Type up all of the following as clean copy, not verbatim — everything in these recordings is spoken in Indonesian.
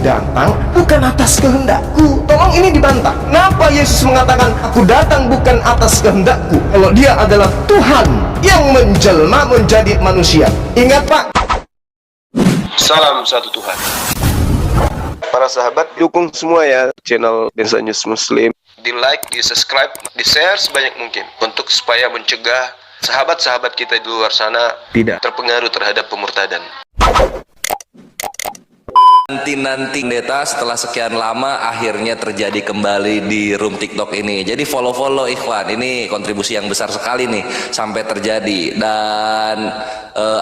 datang bukan atas kehendakku. Tolong ini dibantah. Kenapa Yesus mengatakan aku datang bukan atas kehendakku, kalau dia adalah Tuhan yang menjelma menjadi manusia? Ingat Pak. Salam satu Tuhan. Para sahabat, dukung semua ya channel Densa News Muslim. Di like, di subscribe, di share sebanyak mungkin untuk supaya mencegah sahabat-sahabat kita di luar sana tidak terpengaruh terhadap pemurtadan. Nanti pendeta setelah sekian lama akhirnya terjadi kembali di room TikTok ini. Jadi follow ikhwan, ini kontribusi yang besar sekali nih sampai terjadi. Dan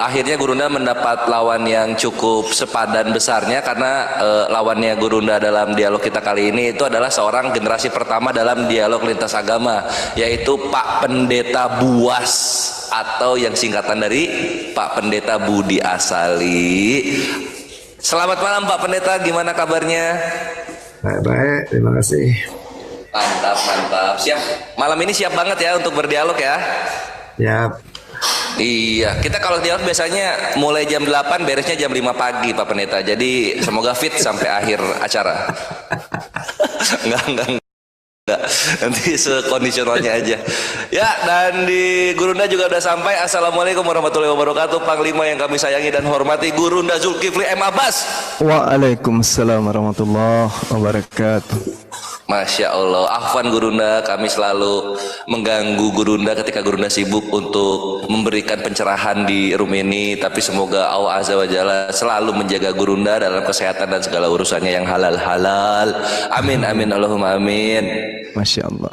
akhirnya Gurunda mendapat lawan yang cukup sepadan besarnya, karena lawannya Gurunda dalam dialog kita kali ini itu adalah seorang generasi pertama dalam dialog lintas agama, yaitu Pak Pendeta Buas, atau yang singkatan dari Pak Pendeta Budi Asali. Selamat malam Pak Pendeta, gimana kabarnya? Baik, terima kasih. Mantap. Siap, malam ini siap banget ya untuk berdialog ya? Ya. Iya, kita kalau dialog biasanya mulai jam 8, beresnya jam 5 pagi Pak Pendeta. Jadi semoga fit sampai akhir acara. Enggak. Nanti sekondisionalnya aja. Ya, dan di Gurunda juga udah sampai. Assalamualaikum warahmatullahi wabarakatuh. Panglima yang kami sayangi dan hormati, Gurunda Zulkifli M. Abbas. Waalaikumsalam warahmatullahi wabarakatuh. Masya Allah, afwan Gurunda, kami selalu mengganggu Gurunda ketika Gurunda sibuk untuk memberikan pencerahan di room ini. Tapi semoga Allah Azza wa Jalla selalu menjaga Gurunda dalam kesehatan dan segala urusannya yang halal. Amin, Allahumma amin. Masya Allah.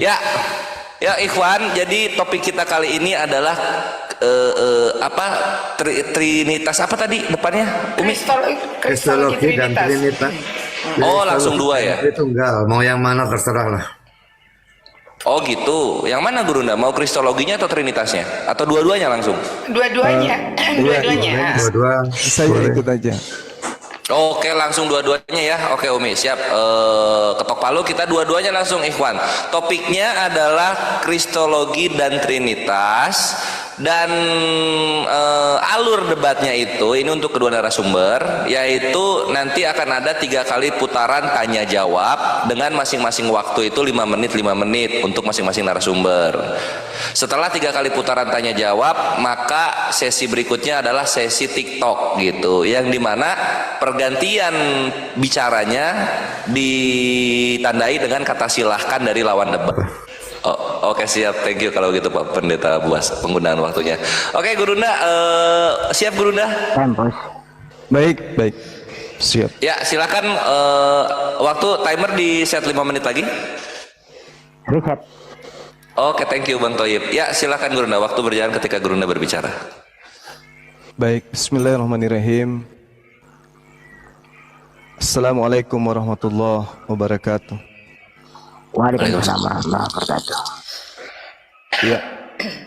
Ya ikhwan, jadi topik kita kali ini adalah Trinitas apa tadi depannya? Kristologi dan Trinitas. Oh, langsung dua ya? Tunggal, mau yang mana terserah lah. Oh gitu. Yang mana Gurunda? Mau kristologinya atau trinitasnya? Atau dua-duanya langsung? Dua-duanya. Dua-dua. Saya ikut aja. Oke, langsung dua-duanya ya. Oke Umi, siap. Ketok palu, kita dua-duanya langsung ikhwan. Topiknya adalah kristologi dan trinitas. Dan alur debatnya itu, ini untuk kedua narasumber, yaitu nanti akan ada 3 kali putaran tanya jawab dengan masing-masing waktu itu 5 menit untuk masing-masing narasumber. Setelah 3 kali putaran tanya jawab, maka sesi berikutnya adalah sesi TikTok gitu, yang dimana pergantian bicaranya ditandai dengan kata silahkan dari lawan debat. Oke, siap, thank you kalau gitu Pak Pendeta Buas penggunaan waktunya. Oke Gurunda, siap Gurunda? Baik, siap. Ya silakan, waktu timer di set 5 menit lagi. Reset. Oke, thank you Bang Toyib. Ya silakan Gurunda, waktu berjalan ketika Gurunda berbicara. Baik, bismillahirrahmanirrahim. Assalamualaikum warahmatullahi wabarakatuh. Waalaikumsalam warahmatullahi wabarakatuh. Ya,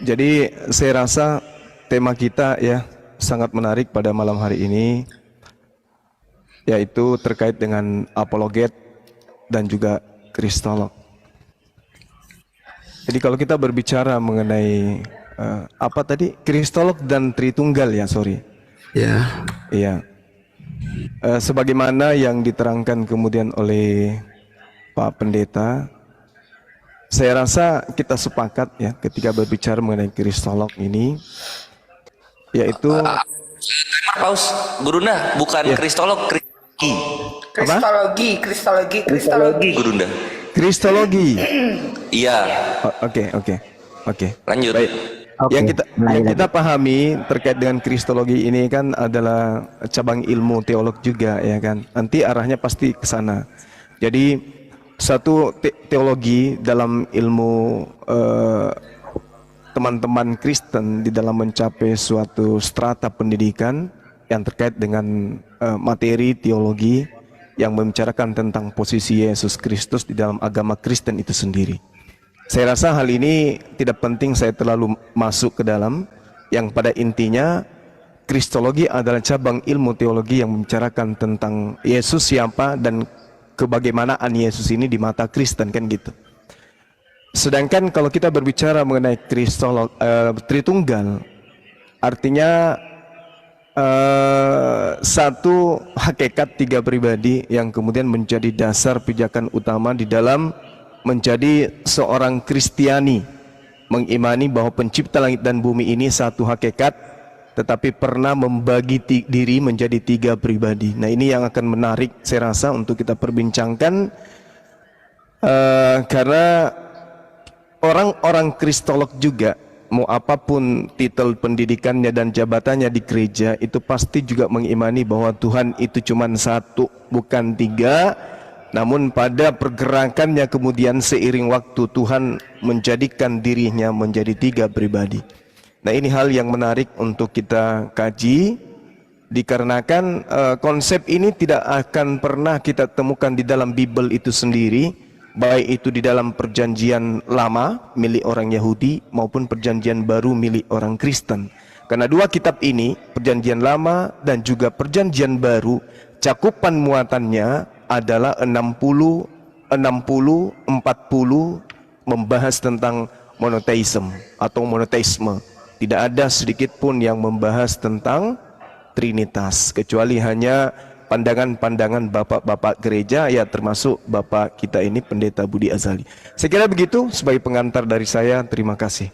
jadi saya rasa tema kita ya sangat menarik pada malam hari ini, yaitu terkait dengan apologet dan juga kristolog. Jadi kalau kita berbicara mengenai apa tadi, kristolog dan tritunggal ya, sorry. Ya. Iya. Sebagaimana yang diterangkan kemudian oleh Pak Pendeta, saya rasa kita sepakat ya ketika berbicara mengenai kristolog ini, yaitu Paus Gurunda, bukan ya. Kristolog, Kristologi Gurunda. Kristologi. Iya. Oke. Lanjut. Baik. Yang kita pahami terkait dengan kristologi ini kan adalah cabang ilmu teolog juga ya kan. Nanti arahnya pasti ke sana. Jadi satu teologi dalam ilmu teman-teman Kristen di dalam mencapai suatu strata pendidikan yang terkait dengan materi teologi yang membicarakan tentang posisi Yesus Kristus di dalam agama Kristen itu sendiri. Saya rasa hal ini tidak penting saya terlalu masuk ke dalam, yang pada intinya kristologi adalah cabang ilmu teologi yang membicarakan tentang Yesus siapa dan kebagaimanaan Yesus ini di mata Kristen, kan gitu. Sedangkan kalau kita berbicara mengenai Tritunggal, artinya satu hakikat tiga pribadi yang kemudian menjadi dasar pijakan utama di dalam menjadi seorang Kristiani, mengimani bahwa pencipta langit dan bumi ini satu hakikat, tetapi pernah membagi diri menjadi tiga pribadi. Nah, ini yang akan menarik saya rasa untuk kita perbincangkan, karena orang-orang Kristolog juga, mau apapun titel pendidikannya dan jabatannya di gereja, itu pasti juga mengimani bahwa Tuhan itu cuma satu, bukan tiga. Namun pada pergerakannya kemudian seiring waktu Tuhan menjadikan dirinya menjadi tiga pribadi. Nah, ini hal yang menarik untuk kita kaji, dikarenakan konsep ini tidak akan pernah kita temukan di dalam Bible itu sendiri, baik itu di dalam perjanjian lama milik orang Yahudi maupun perjanjian baru milik orang Kristen. Karena dua kitab ini, perjanjian lama dan juga perjanjian baru, cakupan muatannya adalah 60, 40 membahas tentang monoteisme atau monoteisme. Tidak ada sedikit pun yang membahas tentang Trinitas, kecuali hanya pandangan-pandangan bapak-bapak gereja, ya termasuk bapak kita ini Pendeta Budi Azali. Saya kira begitu sebagai pengantar dari saya. Terima kasih.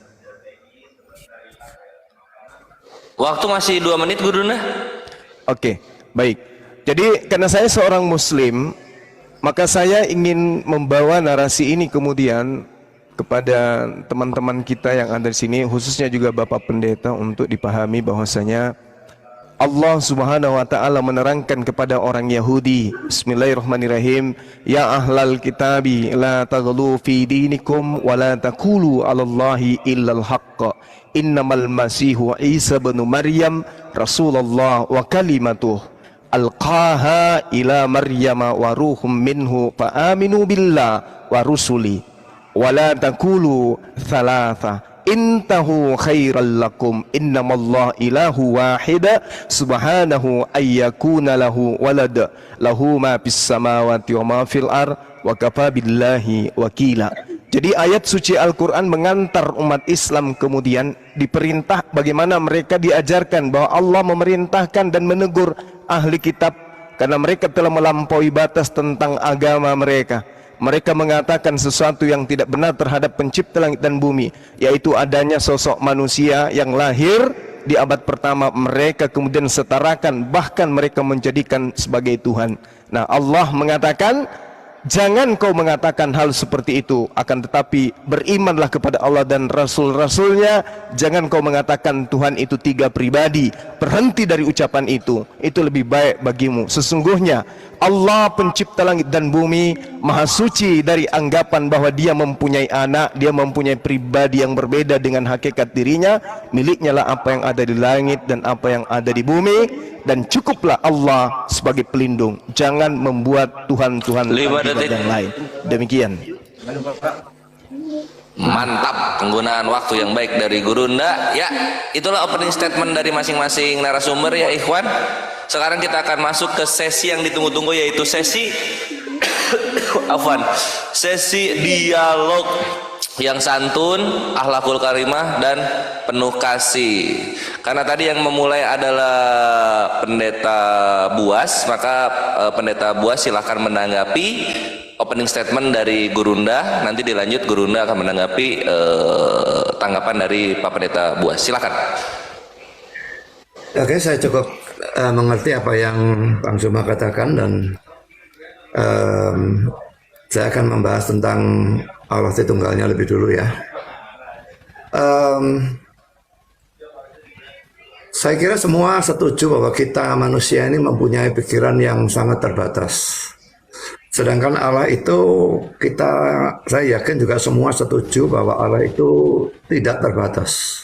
Waktu masih 2 menit, Guruna. Oke, baik. Jadi karena saya seorang Muslim, maka saya ingin membawa narasi ini kemudian kepada teman-teman kita yang ada di sini, khususnya juga Bapak Pendeta, untuk dipahami bahwasanya Allah Subhanahu wa taala menerangkan kepada orang Yahudi, Bismillahirrahmanirrahim, ya ahlal kitabi la taghlu fi dinikum wa la taqulu 'alallahi illal haqq. Innamal masihu Isa bin Maryam rasulullah wa kalimatuh alqaha ila Maryama wa ruhum minhu fa aminu billah wa rusuli wa la taqulu thalatha intahu khairal lakum innamallahu ilahu wahida subhanahu ayyakuna lahu walad lahu ma fis samawati wa ma fil ard wa kafa billahi wakila. Jadi ayat suci Al-Quran mengantar umat Islam kemudian diperintah bagaimana mereka diajarkan bahwa Allah memerintahkan dan menegur ahli kitab karena mereka telah melampaui batas tentang agama mereka. Mereka mengatakan sesuatu yang tidak benar terhadap pencipta langit dan bumi, yaitu adanya sosok manusia yang lahir di abad pertama. Mereka kemudian setarakan, bahkan mereka menjadikan sebagai Tuhan. Nah, Allah mengatakan, jangan kau mengatakan hal seperti itu, akan tetapi berimanlah kepada Allah dan Rasul-Rasulnya. Jangan kau mengatakan Tuhan itu tiga pribadi. Berhenti dari ucapan itu lebih baik bagimu. Sesungguhnya Allah pencipta langit dan bumi maha suci dari anggapan bahwa dia mempunyai anak, dia mempunyai pribadi yang berbeda dengan hakikat dirinya. Miliknya lah apa yang ada di langit dan apa yang ada di bumi, dan cukuplah Allah sebagai pelindung. Jangan membuat Tuhan-Tuhan yang lain. Demikian. Mantap, penggunaan waktu yang baik dari Gurunda. Ya, itulah opening statement dari masing-masing narasumber ya Ikhwan. Sekarang kita akan masuk ke sesi yang ditunggu-tunggu, yaitu sesi sesi dialog yang santun, akhlakul karimah, dan penuh kasih. Karena tadi yang memulai adalah Pendeta Buas, maka Pendeta Buas silahkan menanggapi opening statement dari Gurunda. Nanti dilanjut Gurunda akan menanggapi tanggapan dari Pak Pendeta Buas. Silakan. Oke, saya cukup mengerti apa yang Bang Zuma katakan, dan saya akan membahas tentang Allah Tritunggalnya lebih dulu ya. Saya kira semua setuju bahwa kita manusia ini mempunyai pikiran yang sangat terbatas. Sedangkan Allah itu, saya yakin juga semua setuju bahwa Allah itu tidak terbatas.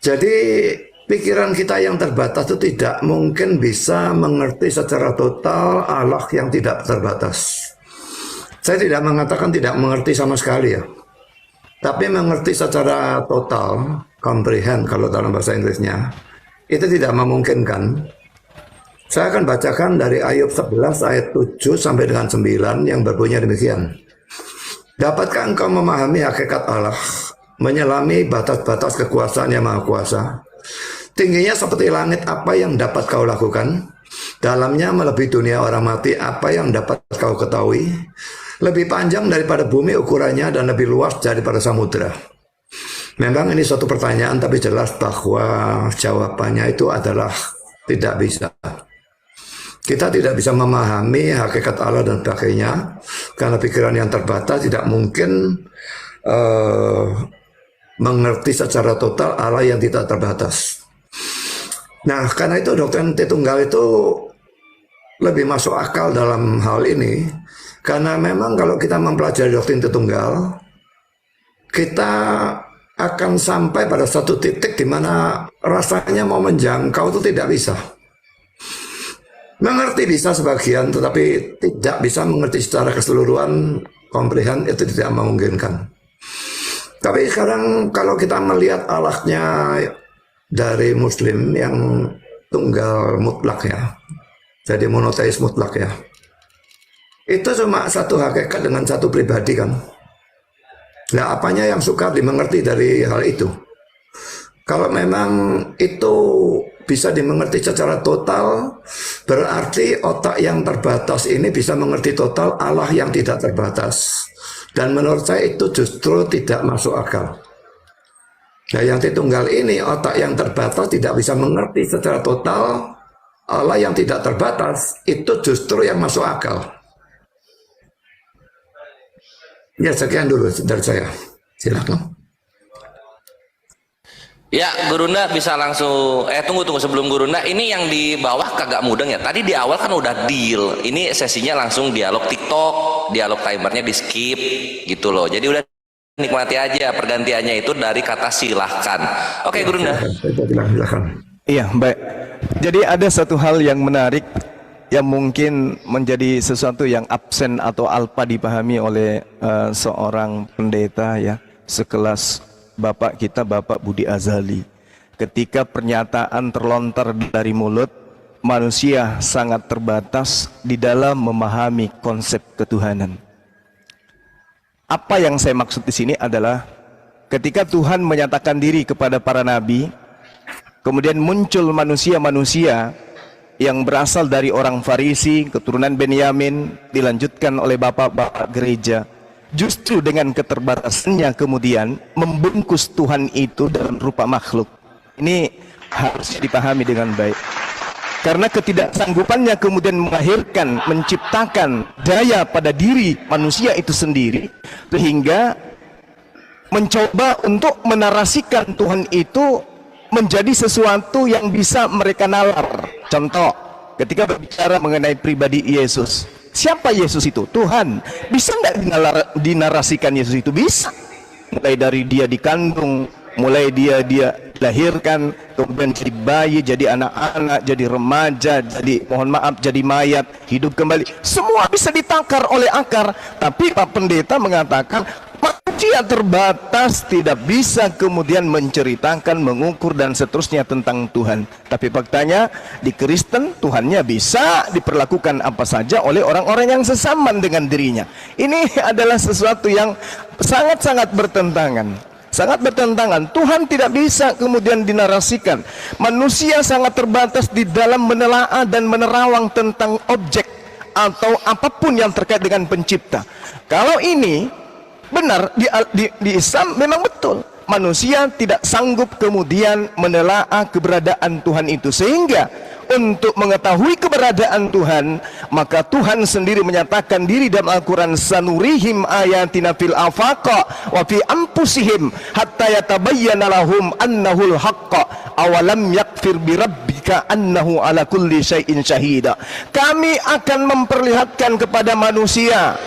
Jadi pikiran kita yang terbatas itu tidak mungkin bisa mengerti secara total Allah yang tidak terbatas. Saya tidak mengatakan tidak mengerti sama sekali ya, tapi mengerti secara total, comprehend kalau dalam bahasa Inggrisnya, itu tidak memungkinkan. Saya akan bacakan dari Ayub 11 ayat 7 sampai dengan 9 yang berbunyi demikian. Dapatkah engkau memahami hakikat Allah, menyelami batas-batas kekuasaan yang maha kuasa? Tingginya seperti langit, apa yang dapat kau lakukan? Dalamnya melebihi dunia orang mati, apa yang dapat kau ketahui? Lebih panjang daripada bumi ukurannya dan lebih luas daripada samudera. Memang ini suatu pertanyaan, tapi jelas bahwa jawabannya itu adalah tidak bisa. Kita tidak bisa memahami hakikat Allah dan sebagainya, karena pikiran yang terbatas tidak mungkin mengerti secara total Allah yang tidak terbatas. Nah, karena itu doktrin Tritunggal itu lebih masuk akal dalam hal ini, karena memang kalau kita mempelajari doktrin Tritunggal, kita akan sampai pada satu titik di mana rasanya mau menjangkau itu tidak bisa. Mengerti bisa sebagian, tetapi tidak bisa mengerti secara keseluruhan, komprehend itu tidak memungkinkan. Tapi sekarang kalau kita melihat Allahnya dari Muslim yang tunggal mutlak ya, jadi monoteis mutlak ya, itu cuma satu hakikat dengan satu pribadi kan. Nah, apanya yang sukar dimengerti dari hal itu? Kalau memang itu bisa dimengerti secara total, berarti otak yang terbatas ini bisa mengerti total Allah yang tidak terbatas. Dan menurut saya itu justru tidak masuk akal. Nah, yang Tritunggal ini, otak yang terbatas tidak bisa mengerti secara total Allah yang tidak terbatas, itu justru yang masuk akal. Ya, sekian dulu dari saya. Silakan. Ya, Gurunda bisa langsung. Tunggu sebelum Gurunda, ini yang di bawah kagak mudeng ya. Tadi di awal kan udah deal. Ini sesinya langsung dialog TikTok, dialog timernya di skip gitu loh. Jadi udah nikmati aja, pergantiannya itu dari kata silahkan. Oke, Gurunda. Silahkan. Iya, baik. Jadi ada satu hal yang menarik yang mungkin menjadi sesuatu yang absen atau alpa dipahami oleh seorang pendeta ya, sekelas Bapak kita, Bapak Budi Azali. Ketika pernyataan terlontar dari mulut, manusia sangat terbatas di dalam memahami konsep ketuhanan. Apa yang saya maksud di sini adalah ketika Tuhan menyatakan diri kepada para nabi, kemudian muncul manusia-manusia yang berasal dari orang Farisi, keturunan Benyamin, dilanjutkan oleh bapak-bapak gereja. Justru dengan keterbatasannya kemudian membungkus Tuhan itu dalam rupa makhluk. Ini harus dipahami dengan baik. Karena ketidaksanggupannya kemudian melahirkan, menciptakan daya pada diri manusia itu sendiri, sehingga mencoba untuk menarasikan Tuhan itu menjadi sesuatu yang bisa mereka nalar. Contoh, ketika berbicara mengenai pribadi Yesus, siapa Yesus itu? Tuhan. Bisa nggak dinarasikan Yesus itu? Bisa. Mulai dari dia dikandung, mulai dia dilahirkan, kemudian jadi bayi, jadi anak-anak, jadi remaja, jadi jadi mayat, hidup kembali. Semua bisa ditakar oleh akar. Tapi Pak Pendeta mengatakan manusia terbatas, tidak bisa kemudian menceritakan, mengukur dan seterusnya tentang Tuhan. Tapi faktanya di Kristen Tuhannya bisa diperlakukan apa saja oleh orang-orang yang sesaman dengan dirinya. Ini adalah sesuatu yang sangat-sangat bertentangan. Sangat bertentangan. Tuhan tidak bisa kemudian dinarasikan. Manusia sangat terbatas di dalam menelaah dan menerawang tentang objek atau apapun yang terkait dengan pencipta. Kalau ini benar di Islam memang betul. Manusia tidak sanggup kemudian menelaah keberadaan Tuhan itu, sehingga untuk mengetahui keberadaan Tuhan, maka Tuhan sendiri menyatakan diri dalam Al-Quran, sanurihim ayatina fil afaqa wa fi anfusihim hatta yatabayyana lahum annahul haqqa awalam yakfir bi rabbika annahu ala kulli syai'in syahida. Kami akan memperlihatkan kepada manusia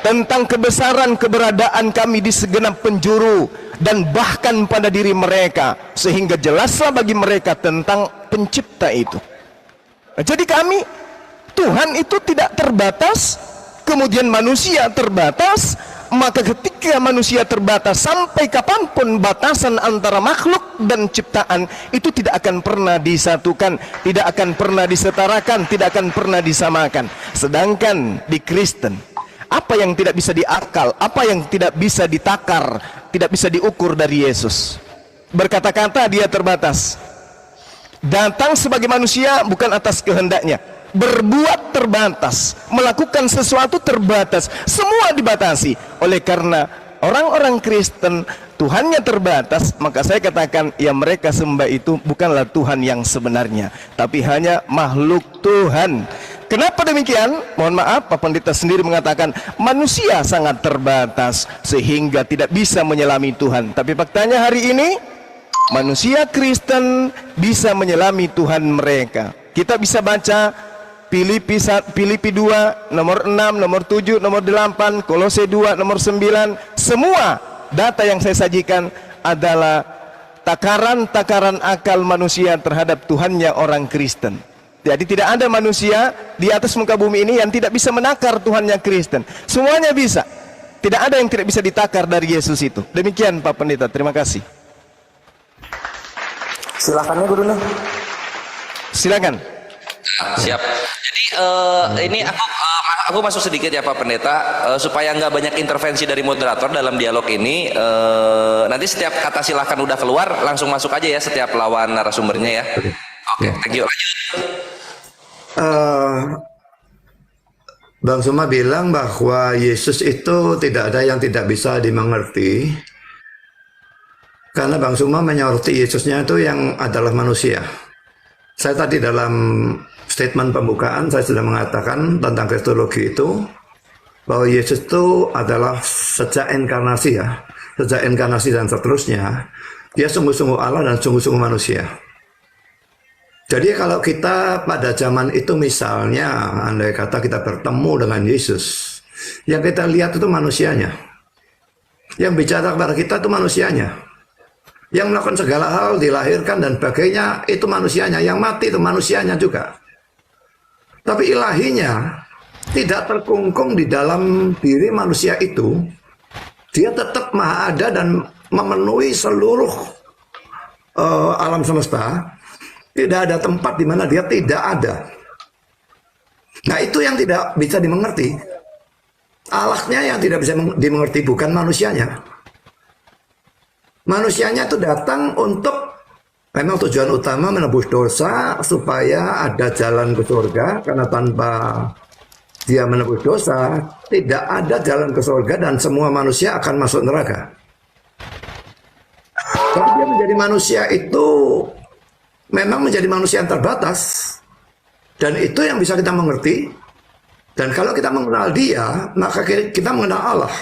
tentang kebesaran keberadaan kami di segenap penjuru dan bahkan pada diri mereka, sehingga jelaslah bagi mereka tentang pencipta itu. Jadi kami, Tuhan itu tidak terbatas, kemudian manusia terbatas. Maka ketika manusia terbatas, sampai kapanpun batasan antara makhluk dan ciptaan itu tidak akan pernah disatukan, tidak akan pernah disetarakan, tidak akan pernah disamakan. Sedangkan di Kristen, apa yang tidak bisa diakal, apa yang tidak bisa ditakar, tidak bisa diukur dari Yesus. Berkata-kata dia terbatas, Datang sebagai manusia bukan atas kehendaknya. Berbuat terbatas, melakukan sesuatu terbatas, semua dibatasi. Oleh karena orang-orang Kristen Tuhannya terbatas, maka saya katakan ya mereka sembah itu bukanlah Tuhan yang sebenarnya, tapi hanya makhluk Tuhan. Kenapa demikian? Mohon maaf, Pak Pendeta sendiri mengatakan manusia sangat terbatas sehingga tidak bisa menyelami Tuhan. Tapi faktanya hari ini manusia Kristen bisa menyelami Tuhan mereka. Kita bisa baca Filipi 2 nomor 6, nomor 7, nomor 8, Kolose 2 nomor 9. Semua data yang saya sajikan adalah takaran-takaran akal manusia terhadap Tuhannya orang Kristen. Jadi tidak ada manusia di atas muka bumi ini yang tidak bisa menakar Tuhannya Kristen. Semuanya bisa. Tidak ada yang tidak bisa ditakar dari Yesus itu. Demikian Pak Pendeta, terima kasih. Silakan ya Guru Nuh. Silakan. Siap. Jadi ini aku masuk sedikit ya Pak Pendeta, supaya nggak banyak intervensi dari moderator dalam dialog ini. Nanti setiap kata silakan udah keluar langsung masuk aja ya setiap lawan narasumbernya ya. Oke, thank you. Bang Suma bilang bahwa Yesus itu tidak ada yang tidak bisa dimengerti, karena Bang Suma menyoroti Yesusnya itu yang adalah manusia. Saya tadi dalam statement pembukaan saya sudah mengatakan tentang kristologi itu bahwa Yesus itu adalah sejak inkarnasi ya, sejak inkarnasi dan seterusnya dia sungguh-sungguh Allah dan sungguh-sungguh manusia. Jadi kalau kita pada zaman itu misalnya andai kata kita bertemu dengan Yesus, yang kita lihat itu manusianya, yang bicara kepada kita itu manusianya, yang melakukan segala hal, dilahirkan dan sebagainya itu manusianya, yang mati itu manusianya juga. Tapi ilahinya tidak terkungkung di dalam diri manusia itu. Dia tetap maha ada dan memenuhi seluruh alam semesta. Tidak ada tempat di mana dia tidak ada. Nah itu yang tidak bisa dimengerti. Allahnya yang tidak bisa dimengerti, bukan manusianya. Manusianya itu datang untuk memang tujuan utama menebus dosa supaya ada jalan ke surga, karena tanpa dia menebus dosa tidak ada jalan ke surga dan semua manusia akan masuk neraka. Tapi dia menjadi manusia itu memang menjadi manusia yang terbatas, dan itu yang bisa kita mengerti. Dan kalau kita mengenal dia, maka kita mengenal Allah.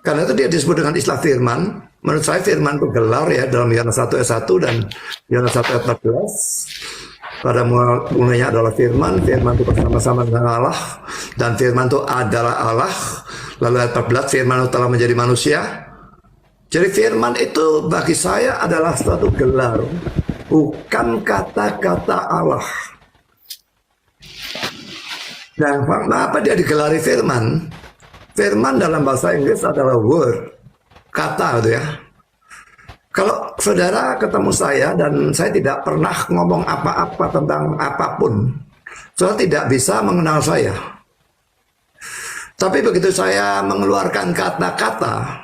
Karena itu dia disebut dengan istilah firman. Menurut saya firman itu gelar ya dalam Yohanes 1 ayat 1 dan Yohanes 1 ayat 14. Pada mulanya adalah firman, firman itu bersama-sama dengan Allah, dan firman itu adalah Allah. Lalu ayat 14, firman itu telah menjadi manusia. Jadi firman itu bagi saya adalah suatu gelar, bukan kata-kata Allah. Dan kenapa dia digelari firman? Firman dalam bahasa Inggris adalah word, kata gitu ya. Kalau saudara ketemu saya dan saya tidak pernah ngomong apa-apa tentang apapun, saudara tidak bisa mengenal saya. Tapi begitu saya mengeluarkan kata-kata,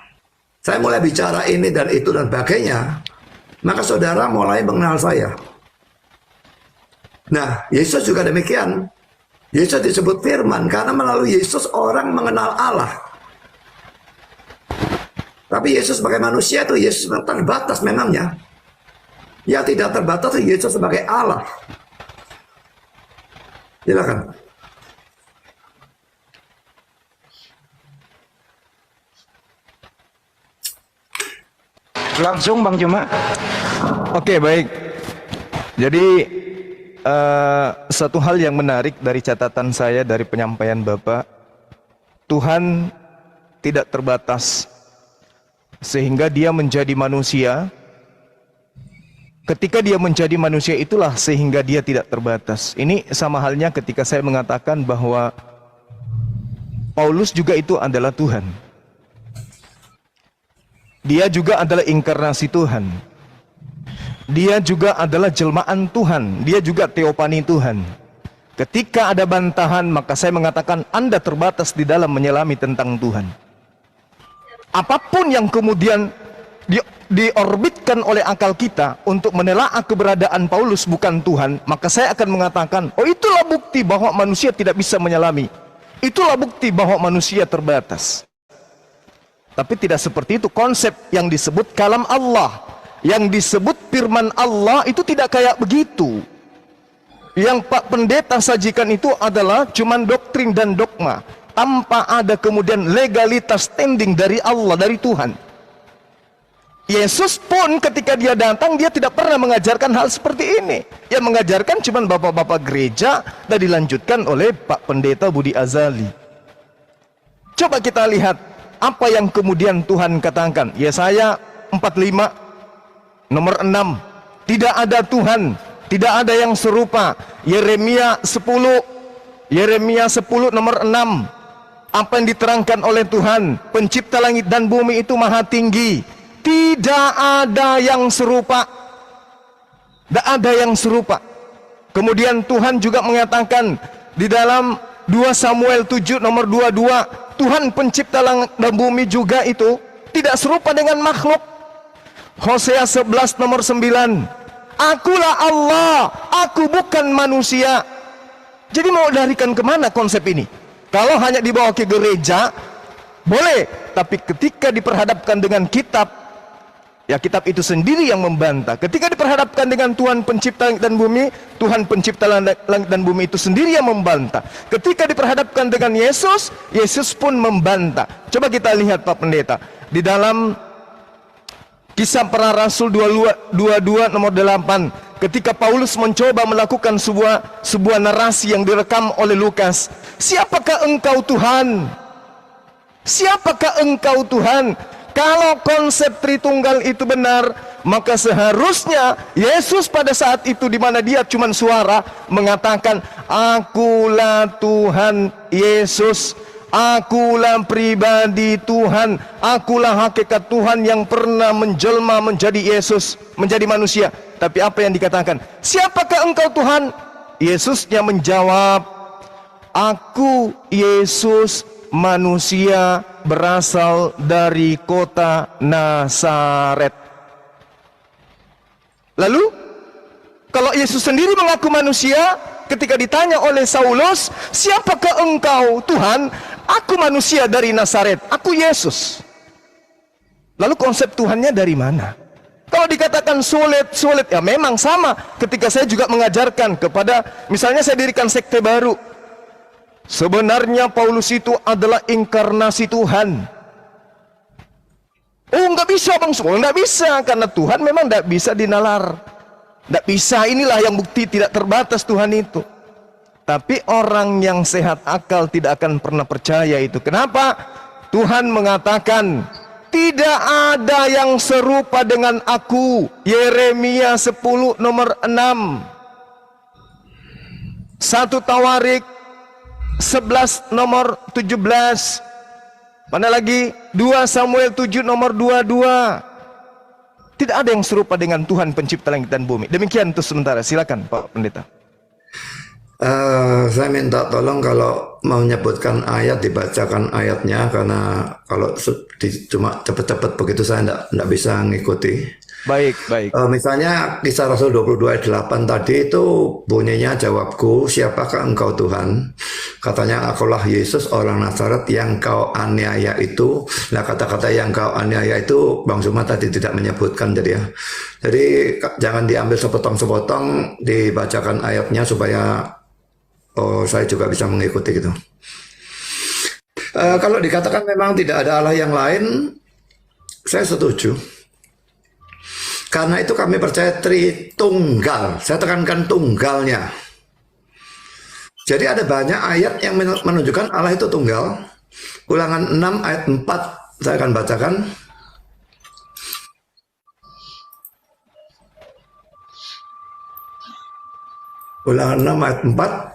saya mulai bicara ini dan itu dan sebagainya, maka saudara mulai mengenal saya. Nah, Yesus juga demikian. Yesus disebut firman karena melalui Yesus orang mengenal Allah. Tapi Yesus sebagai manusia itu Yesus terbatas memangnya. Yang tidak terbatas itu Yesus sebagai Allah. Silakan. Langsung Bang Juma. Oke, baik. Jadi satu hal yang menarik dari catatan saya dari penyampaian Bapak, Tuhan tidak terbatas sehingga dia menjadi manusia. Ketika dia menjadi manusia itulah sehingga dia tidak terbatas. Ini sama halnya ketika saya mengatakan bahwa Paulus juga itu adalah Tuhan. Dia juga adalah inkarnasi Tuhan. Dia juga adalah jelmaan Tuhan. Dia juga teopani Tuhan. Ketika ada bantahan, maka saya mengatakan Anda terbatas di dalam menyelami tentang Tuhan. Apapun yang kemudian diorbitkan oleh akal kita untuk menelaah keberadaan Paulus bukan Tuhan, maka saya akan mengatakan, oh itulah bukti bahwa manusia tidak bisa menyelami. Itulah bukti bahwa manusia terbatas. Tapi tidak seperti itu konsep yang disebut kalam Allah. Yang disebut firman Allah itu tidak kayak begitu. Yang Pak Pendeta sajikan itu adalah cuman doktrin dan dogma, tanpa ada kemudian legalitas standing dari Allah, dari Tuhan. Yesus pun ketika dia datang, dia tidak pernah mengajarkan hal seperti ini. Yang mengajarkan cuma bapak-bapak gereja dan dilanjutkan oleh Pak Pendeta Budi Azali. Coba kita lihat apa yang kemudian Tuhan katakan. Yesaya 45 nomor 6. Tidak ada Tuhan, tidak ada yang serupa. Yeremia 10 nomor 6. Apa yang diterangkan oleh Tuhan, pencipta langit dan bumi itu maha tinggi. Tidak ada yang serupa. Tidak ada yang serupa. Kemudian Tuhan juga mengatakan di dalam 2 Samuel 7 nomor 22, Tuhan pencipta langit dan bumi juga itu tidak serupa dengan makhluk. Hosea 11 nomor 9, akulah Allah, aku bukan manusia. Jadi mau larikan kemana konsep ini? Kalau hanya dibawa ke gereja boleh, tapi ketika diperhadapkan dengan kitab, ya kitab itu sendiri yang membantah. Ketika diperhadapkan dengan Tuhan pencipta langit dan bumi, Tuhan pencipta langit dan bumi itu sendiri yang membantah. Ketika diperhadapkan dengan Yesus, Yesus pun membantah. Coba kita lihat Pak Pendeta, di dalam Kisah Para Rasul 22 nomor 8, ketika Paulus mencoba melakukan sebuah narasi yang direkam oleh Lukas. Siapakah engkau Tuhan? Siapakah engkau Tuhan? Kalau konsep Tritunggal itu benar, maka seharusnya Yesus pada saat itu di mana dia cuma suara mengatakan, akulah Tuhan Yesus, akulah pribadi Tuhan, akulah hakikat Tuhan yang pernah menjelma menjadi Yesus, menjadi manusia. Tapi apa yang dikatakan? Siapakah engkau Tuhan? Yesusnya menjawab, aku Yesus, manusia berasal dari kota Nazaret. Lalu kalau Yesus sendiri mengaku manusia, ketika ditanya oleh Saulus, siapakah engkau Tuhan? Aku manusia dari Nazaret, aku Yesus. Lalu konsep Tuhannya dari mana? Kalau dikatakan sulit, ya memang sama. Ketika saya juga mengajarkan kepada, misalnya saya dirikan sekte baru, sebenarnya Paulus itu adalah inkarnasi Tuhan. Oh, nggak bisa Bang Saul, nggak bisa, karena Tuhan memang nggak bisa dinalar, nggak bisa. Inilah yang bukti tidak terbatas Tuhan itu. Tapi orang yang sehat akal tidak akan pernah percaya itu. Kenapa? Tuhan mengatakan, tidak ada yang serupa dengan aku. Yeremia 10 nomor 6. 1 Tawarik 11 nomor 17. Mana lagi? 2 Samuel 7 nomor 22. Tidak ada yang serupa dengan Tuhan pencipta langit dan bumi. Demikian untuk sementara. Silakan Pak Pendeta. Saya minta tolong kalau mau menyebutkan ayat, dibacakan ayatnya, karena kalau cuma cepet-cepet begitu saya enggak bisa ngikuti. Baik, baik. Misalnya Kisah Rasul 22 ayat 8 tadi itu bunyinya, jawabku, siapakah engkau Tuhan? Katanya, akulah Yesus orang Nazaret yang kau aniaya itu. Nah, kata-kata yang kau aniaya itu Bang Zuma tadi tidak menyebutkan, jadi ya. Jadi jangan diambil sepotong-sepotong, dibacakan ayatnya supaya saya juga bisa mengikuti gitu. Kalau dikatakan memang tidak ada Allah yang lain, saya setuju. Karena itu kami percaya Tritunggal. Saya tekankan tunggalnya. Jadi ada banyak ayat yang menunjukkan Allah itu tunggal. Ulangan 6 ayat 4 saya akan bacakan. Ulangan 6 ayat 4.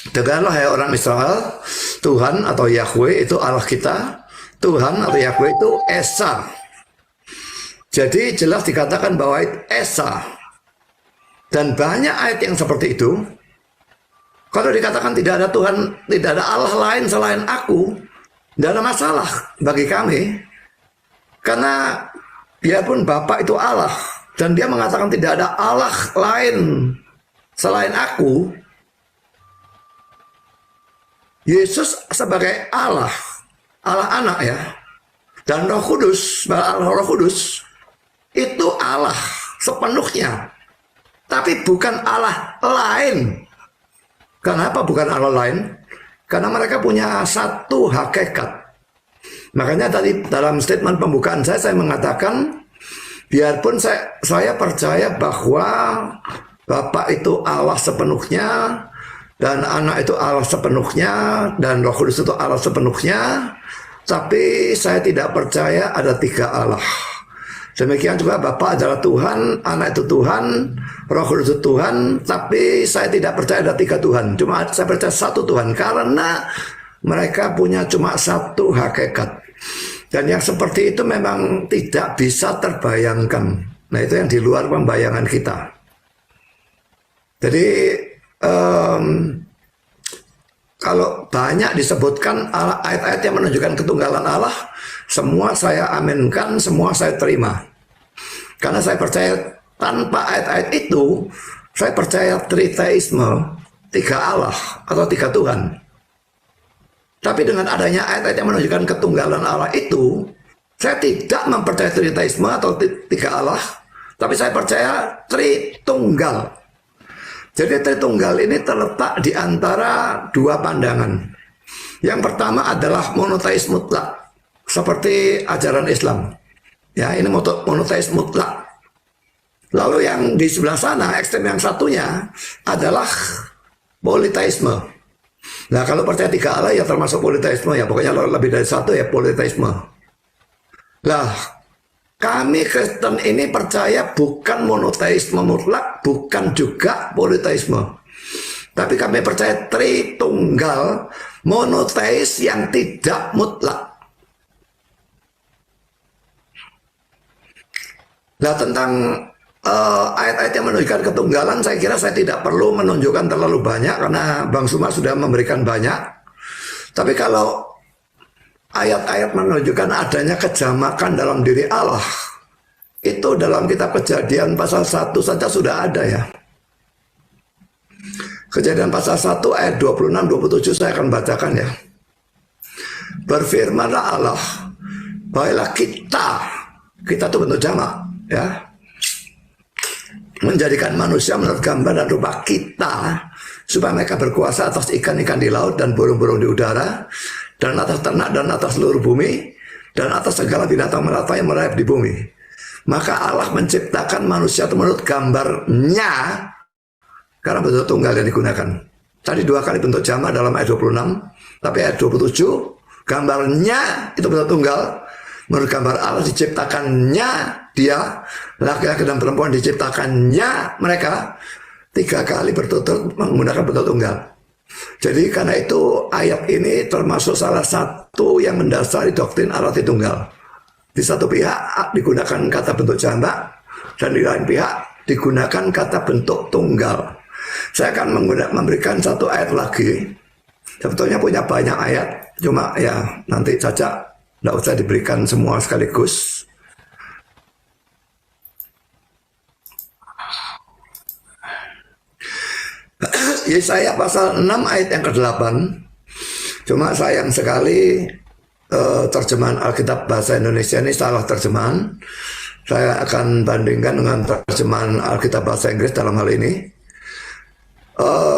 Dengarlah hai orang Israel, Tuhan atau Yahweh itu Allah kita. Tuhan atau Yahweh itu Esa. Jadi jelas dikatakan bahwa itu Esa. Dan banyak ayat yang seperti itu. Kalau dikatakan tidak ada Tuhan, tidak ada Allah lain selain aku, tidak ada masalah bagi kami. Karena biarpun Bapa itu Allah dan dia mengatakan tidak ada Allah lain selain aku, Yesus sebagai Allah, Allah anak ya, dan Roh Kudus, Roh Kudus itu Allah sepenuhnya, tapi bukan Allah lain. Kenapa bukan Allah lain? Karena mereka punya satu hakikat. Makanya tadi dalam statement pembukaan saya mengatakan, biarpun saya percaya bahwa Bapa itu Allah sepenuhnya, dan Anak itu Allah sepenuhnya, dan Roh Kudus itu Allah sepenuhnya, tapi saya tidak percaya ada 3 Allah. Demikian juga Bapa adalah Tuhan, Anak itu Tuhan, Roh Kudus itu Tuhan, tapi saya tidak percaya ada 3 Tuhan. Cuma saya percaya satu Tuhan, karena mereka punya cuma satu hakikat. Dan yang seperti itu memang tidak bisa terbayangkan. Nah, itu yang di luar pembayangan kita. Jadi kalau banyak disebutkan ayat-ayat yang menunjukkan ketunggalan Allah, semua saya aminkan, semua saya terima. Karena saya percaya tanpa ayat-ayat itu, saya percaya triteisme, 3 Allah atau 3 Tuhan. Tapi dengan adanya ayat-ayat yang menunjukkan ketunggalan Allah itu, saya tidak mempercayai triteisme atau 3 Allah, tapi saya percaya Tritunggal. Jadi Tritunggal ini terletak di antara 2 pandangan. Yang pertama adalah monoteis mutlak, seperti ajaran Islam. Ya, ini monoteis mutlak. Lalu yang di sebelah sana, ekstrem yang satunya adalah politeisme. Nah, kalau percaya 3 Allah ya termasuk politeisme ya, pokoknya lebih dari 1 ya politeisme. Lah, kami Kristen ini percaya bukan monoteisme mutlak, bukan juga politeisme. Tapi kami percaya Tritunggal, monoteis yang tidak mutlak. Nah, tentang ayat-ayat yang menunjukkan ketunggalan, saya kira saya tidak perlu menunjukkan terlalu banyak, karena Bang Suma sudah memberikan banyak. Tapi kalau ayat-ayat menunjukkan adanya kejamakan dalam diri Allah, itu dalam kitab Kejadian pasal 1 saja sudah ada ya. Kejadian pasal 1 ayat 26-27 saya akan bacakan ya. Berfirmanlah Allah, baiklah kita itu bentuk jamak ya, menjadikan manusia menurut gambar dan rupa kita, supaya mereka berkuasa atas ikan-ikan di laut dan burung-burung di udara, dan atas ternak dan atas seluruh bumi, dan atas segala binatang melata yang merayap di bumi. Maka Allah menciptakan manusia itu menurut gambarnya, karena bentuk tunggal yang digunakan. Tadi 2 kali bentuk jamak dalam ayat 26, tapi ayat 27 gambarnya itu bentuk tunggal. Menurut gambar Allah diciptakannya dia, laki-laki dan perempuan diciptakannya mereka, 3 kali berturut-turut menggunakan bentuk tunggal. Jadi karena itu ayat ini termasuk salah satu yang mendasari doktrin Allah Tritunggal. Di satu pihak digunakan kata bentuk jamak, dan di lain pihak digunakan kata bentuk tunggal. Saya akan memberikan 1 ayat lagi. Sebetulnya punya banyak ayat, cuma ya nanti saja, tidak usah diberikan semua sekaligus. Yesaya pasal 6 ayat yang ke-8. Cuma sayang sekali terjemahan Alkitab bahasa Indonesia ini salah terjemahan. Saya akan bandingkan dengan terjemahan Alkitab bahasa Inggris dalam hal ini.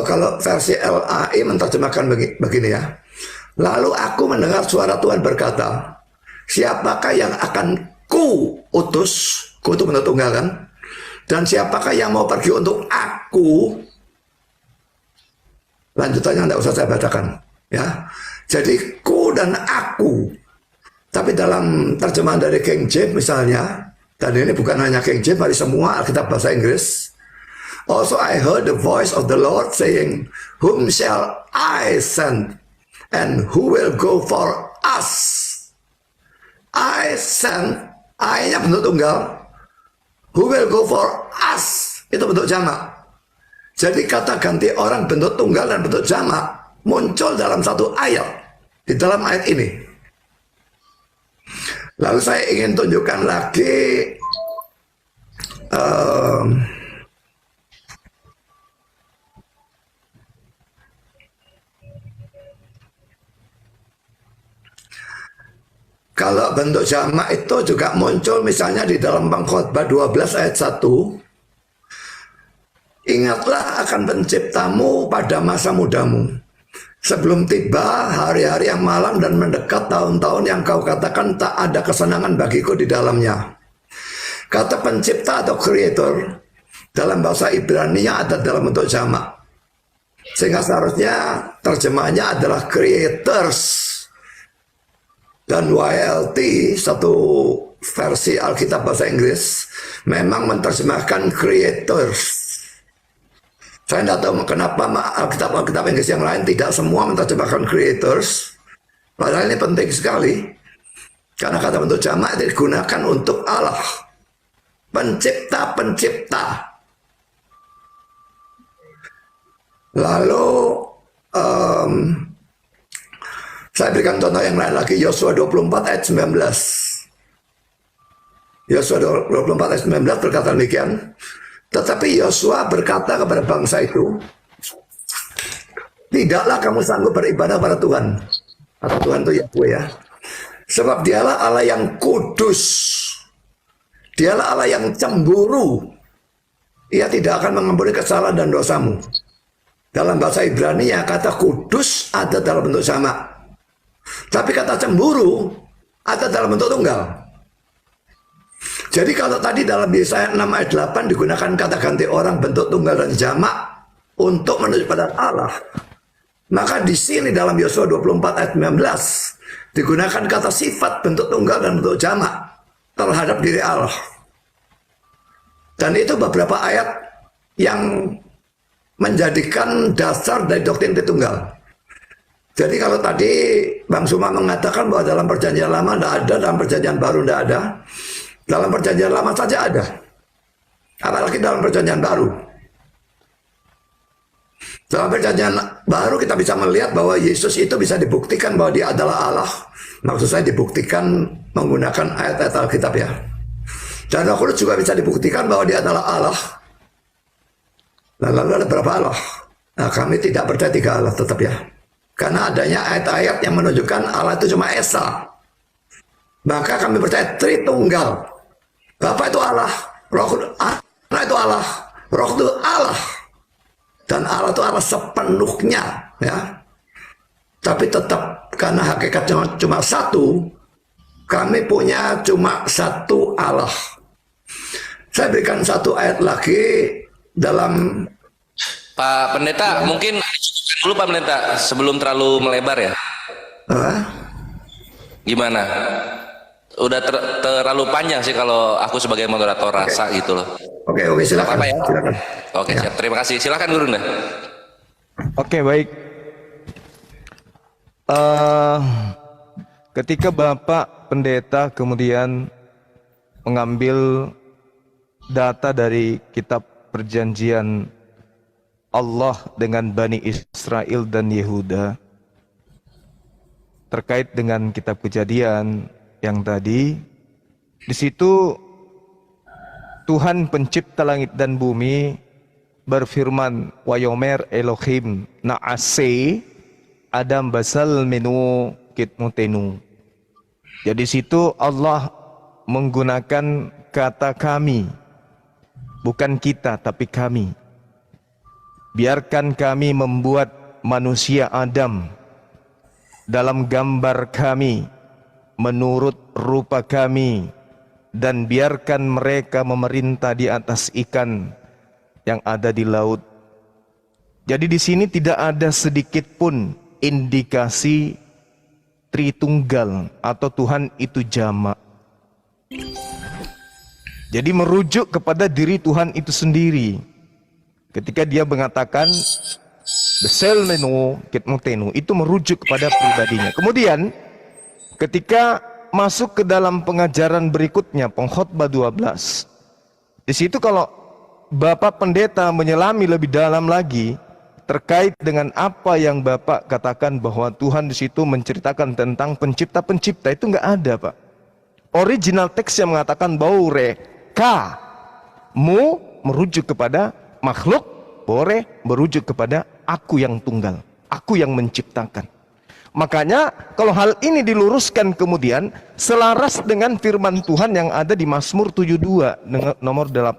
Kalau versi LAI menerjemahkan begini ya. Lalu aku mendengar suara Tuhan berkata, siapakah yang akan ku utus? Ku itu bentuk tunggal kan? Dan siapakah yang mau pergi untuk aku? Lanjutannya tidak usah saya bacakan ya. Jadi ku dan aku. Tapi dalam terjemahan dari King James misalnya, dan ini bukan hanya King James, tapi semua Alkitab bahasa Inggris. Also I heard the voice of the Lord saying, whom shall I send? And who will go for us? I send, I-nya bentuk tunggal. Who will go for us? Itu bentuk jamak. Jadi kata ganti orang bentuk tunggal dan bentuk jamak muncul dalam satu ayat. Di dalam ayat ini. Lalu saya ingin tunjukkan lagi em, kalau bentuk jamak itu juga muncul misalnya di dalam Pengkhotbah 12 ayat 1. Ingatlah akan penciptamu pada masa mudamu. Sebelum tiba hari-hari yang malam dan mendekat tahun-tahun yang kau katakan tak ada kesenangan bagiku di dalamnya. Kata pencipta atau creator dalam bahasa Ibrani-nya ada dalam bentuk jamak. Sehingga seharusnya terjemahannya adalah creators. Dan YLT, satu versi Alkitab bahasa Inggris, memang menerjemahkan creators. Saya tidak tahu kenapa Alkitab Inggris yang lain tidak semua menerjemahkan creators. Padahal ini penting sekali. Karena kata bentuk jamak digunakan untuk Allah. Pencipta-pencipta. Lalu saya berikan contoh yang lain lagi. Yosua 24 ayat 19. Yosua 24 ayat 19 berkata demikian. Tetapi Yosua berkata kepada bangsa itu, tidaklah kamu sanggup beribadah pada Tuhan. Atau Tuhan itu Yahweh ya. Sebab dialah Allah yang kudus. Dialah Allah yang cemburu. Ia tidak akan mengampuni kesalahan dan dosamu. Dalam bahasa Ibrani ya kata kudus ada dalam bentuk jamak. Tapi kata cemburu ada dalam bentuk tunggal. Jadi kalau tadi dalam Yesaya 6 ayat 8 digunakan kata ganti orang bentuk tunggal dan jamak untuk menuju pada Allah. Maka di sini dalam Yosua 24 ayat 19 digunakan kata sifat bentuk tunggal dan bentuk jamak terhadap diri Allah. Dan itu beberapa ayat yang menjadikan dasar dari doktrin Tritunggal. Jadi kalau tadi Bang Suma mengatakan bahwa dalam perjanjian lama tidak ada, dalam perjanjian baru tidak ada. Dalam perjanjian lama saja ada. Apalagi dalam perjanjian baru. Dalam perjanjian baru kita bisa melihat bahwa Yesus itu bisa dibuktikan bahwa dia adalah Allah. Maksud saya dibuktikan menggunakan ayat-ayat Alkitab ya. Dan Roh Kudus juga bisa dibuktikan bahwa dia adalah Allah. Lalu ada berapa Allah? Nah, kami tidak percaya 3 Allah tetap ya. Karena adanya ayat-ayat yang menunjukkan Allah itu cuma Esa. Maka kami percaya Tritunggal. Bapa itu Allah, Roh Kudus, Anak itu Allah, Roh itu Allah. Dan Allah itu Allah sepenuhnya ya. Tapi tetap karena hakikatnya cuma satu, kami punya cuma satu Allah. Saya berikan satu ayat lagi dalam Pak Pendeta, mungkin dulu Pak Pendeta sebelum terlalu melebar ya. Gimana? Udah terlalu panjang sih kalau aku sebagai moderator rasa gitu loh. Oke, silakan. Ya? Silakan. Oke, ya. siap. Terima kasih. Silakan Guru Nda. Oke, baik. Ketika Bapak Pendeta kemudian mengambil data dari kitab perjanjian Allah dengan Bani Israel dan Yehuda terkait dengan kitab Kejadian yang tadi, di situ Tuhan pencipta langit dan bumi berfirman, wa yomer Elohim na'ase Adam basal menu kitmutenu. Jadi situ Allah menggunakan kata kami, bukan kita tapi kami. Biarkan kami membuat manusia Adam dalam gambar kami, menurut rupa kami, dan biarkan mereka memerintah di atas ikan yang ada di laut. Jadi di sini tidak ada sedikit pun indikasi Tritunggal atau Tuhan itu jamak. Jadi merujuk kepada diri Tuhan itu sendiri. Ketika dia mengatakan besel menu kitmutenu, itu merujuk kepada pribadinya. Kemudian ketika masuk ke dalam pengajaran berikutnya, Pengkhotbah 12. Di situ kalau Bapak Pendeta menyelami lebih dalam lagi terkait dengan apa yang Bapak katakan bahwa Tuhan di situ menceritakan tentang pencipta-pencipta, itu nggak ada, Pak. Original teks yang mengatakan boreka, mu merujuk kepada makhluk, bore merujuk kepada aku yang tunggal, aku yang menciptakan. Makanya kalau hal ini diluruskan kemudian selaras dengan firman Tuhan yang ada di Mazmur 72 nomor 18,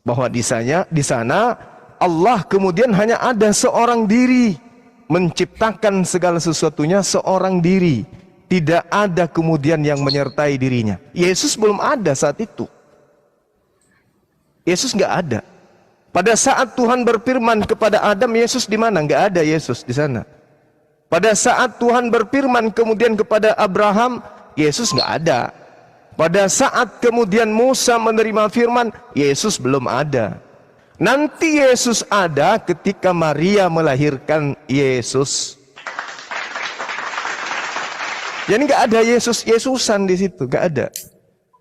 bahwa di sana Allah kemudian hanya ada seorang diri, menciptakan segala sesuatunya seorang diri, tidak ada kemudian yang menyertai dirinya. Yesus belum ada saat itu. Yesus nggak ada. Pada saat Tuhan berfirman kepada Adam, Yesus di mana? Nggak ada Yesus di sana. Pada saat Tuhan berfirman kemudian kepada Abraham, Yesus nggak ada. Pada saat kemudian Musa menerima firman, Yesus belum ada. Nanti Yesus ada ketika Maria melahirkan Yesus. Jadi nggak ada Yesusan di situ, nggak ada.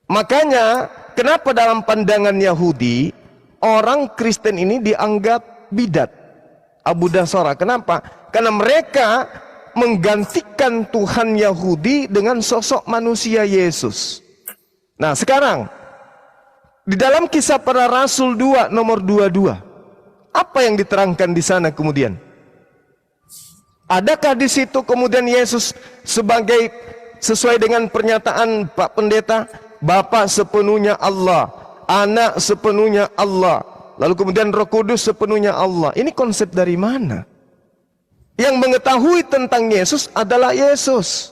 Makanya kenapa dalam pandangan Yahudi orang Kristen ini dianggap bidat, Abu Dasora? Kenapa? Karena mereka menggantikan Tuhan Yahudi dengan sosok manusia Yesus. Nah sekarang di dalam Kisah Para Rasul 2 nomor 22, apa yang diterangkan di sana kemudian? Adakah di situ kemudian Yesus sebagai sesuai dengan pernyataan Pak Pendeta, Bapa sepenuhnya Allah, Anak sepenuhnya Allah, lalu kemudian Roh Kudus sepenuhnya Allah? Ini konsep dari mana? Yang mengetahui tentang Yesus adalah Yesus.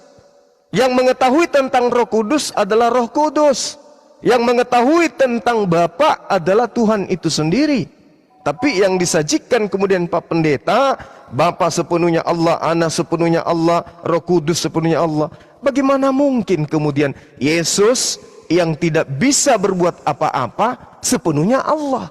Yang mengetahui tentang Roh Kudus adalah Roh Kudus. Yang mengetahui tentang Bapa adalah Tuhan itu sendiri. Tapi yang disajikan kemudian Pak Pendeta, Bapa sepenuhnya Allah, Anak sepenuhnya Allah, Roh Kudus sepenuhnya Allah. Bagaimana mungkin kemudian Yesus yang tidak bisa berbuat apa-apa sepenuhnya Allah?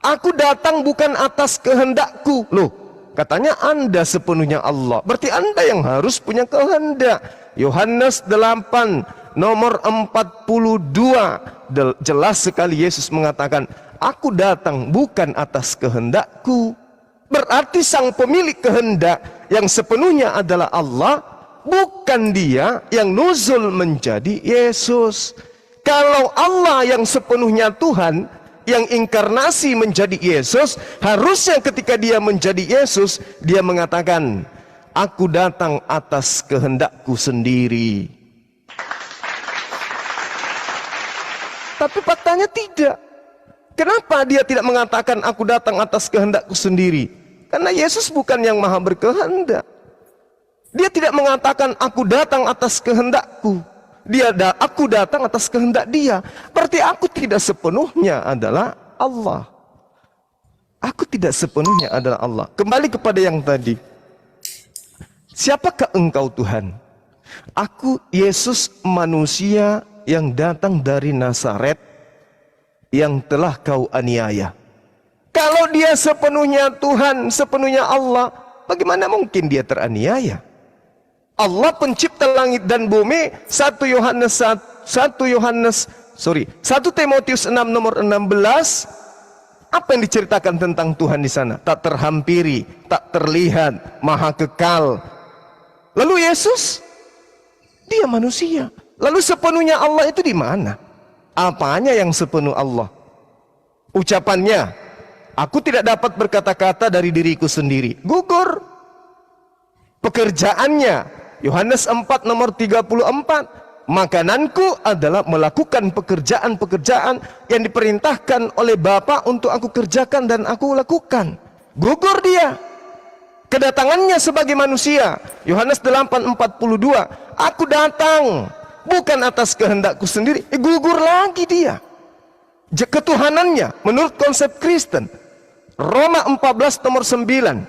Aku datang bukan atas kehendakku. Loh, katanya Anda sepenuhnya Allah. Berarti Anda yang harus punya kehendak. Yohanes 8 nomor 42, jelas sekali Yesus mengatakan, aku datang bukan atas kehendakku. Berarti sang pemilik kehendak yang sepenuhnya adalah Allah, bukan dia yang nuzul menjadi Yesus. Kalau Allah yang sepenuhnya Tuhan, yang inkarnasi menjadi Yesus, harusnya ketika dia menjadi Yesus, dia mengatakan, aku datang atas kehendakku sendiri. Tapi faktanya tidak. Kenapa dia tidak mengatakan aku datang atas kehendakku sendiri? Karena Yesus bukan yang maha berkehendak. Dia tidak mengatakan aku datang atas kehendakku. Aku datang atas kehendak dia. Berarti aku tidak sepenuhnya adalah Allah. Aku tidak sepenuhnya adalah Allah. Kembali kepada yang tadi. Siapakah engkau Tuhan? Aku Yesus manusia yang datang dari Nazaret yang telah kau aniaya. Kalau dia sepenuhnya Tuhan, sepenuhnya Allah, bagaimana mungkin dia teraniaya? Allah pencipta langit dan bumi. 1 Timotius 6 nomor 16. Apa yang diceritakan tentang Tuhan di sana? Tak terhampiri, tak terlihat, maha kekal. Lalu Yesus, dia manusia. Lalu sepenuhnya Allah itu di mana? Apanya yang sepenuh Allah? Ucapannya, aku tidak dapat berkata-kata dari diriku sendiri. Gugur. Pekerjaannya, Yohanes 4 nomor 34. Makananku adalah melakukan pekerjaan-pekerjaan yang diperintahkan oleh Bapa untuk aku kerjakan dan aku lakukan. Gugur dia. Kedatangannya sebagai manusia, Yohanes 8:42. Aku datang bukan atas kehendakku sendiri. Gugur lagi dia. Ketuhanannya menurut konsep Kristen, Roma 14 nomor 9.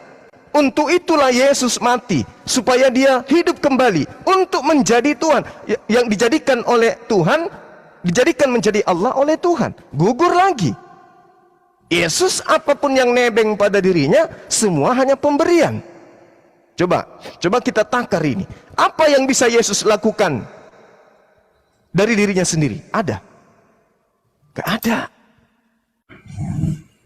Untuk itulah Yesus mati, supaya dia hidup kembali untuk menjadi Tuhan. Yang dijadikan oleh Tuhan, dijadikan menjadi Allah oleh Tuhan. Gugur lagi. Yesus apapun yang nebeng pada dirinya, semua hanya pemberian. Coba kita takar ini. Apa yang bisa Yesus lakukan dari dirinya sendiri? Ada? Gak ada.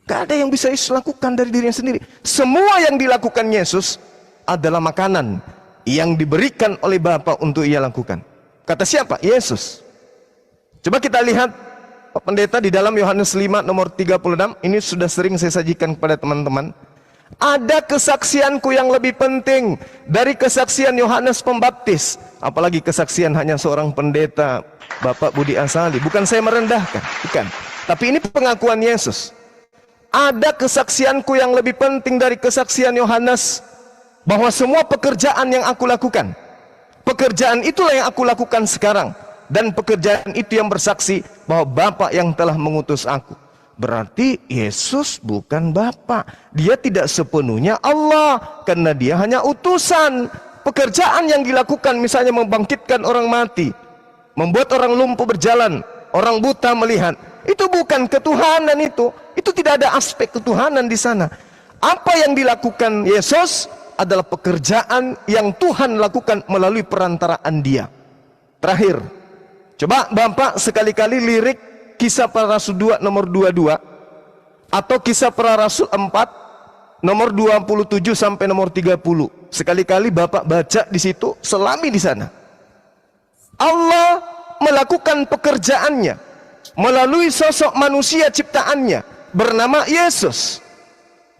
Gak ada yang bisa Yesus lakukan dari dirinya sendiri. Semua yang dilakukan Yesus adalah makanan yang diberikan oleh Bapa untuk ia lakukan. Kata siapa? Yesus. Coba kita lihat Pak Pendeta di dalam Yohanes 5 nomor 36. Ini sudah sering saya sajikan kepada teman-teman. Ada kesaksianku yang lebih penting dari kesaksian Yohanes Pembaptis. Apalagi kesaksian hanya seorang pendeta, Bapak Budi Asali. Bukan saya merendahkan, bukan. Tapi ini pengakuan Yesus. Ada kesaksianku yang lebih penting dari kesaksian Yohanes, bahwa semua pekerjaan yang aku lakukan, pekerjaan itulah yang aku lakukan sekarang. Dan pekerjaan itu yang bersaksi bahwa Bapa yang telah mengutus aku. Berarti Yesus bukan Bapa. Dia tidak sepenuhnya Allah, karena dia hanya utusan. Pekerjaan yang dilakukan misalnya membangkitkan orang mati, membuat orang lumpuh berjalan, orang buta melihat, itu bukan ketuhanan itu. Itu tidak ada aspek ketuhanan di sana. Apa yang dilakukan Yesus adalah pekerjaan yang Tuhan lakukan melalui perantaraan dia. Terakhir, coba Bapak sekali-kali lirik Kisah Para Rasul 2 nomor 22 atau Kisah Para Rasul 4 nomor 27 sampai nomor 30. Sekali-kali Bapak baca di situ, selami di sana. Allah melakukan pekerjaannya melalui sosok manusia ciptaannya bernama Yesus.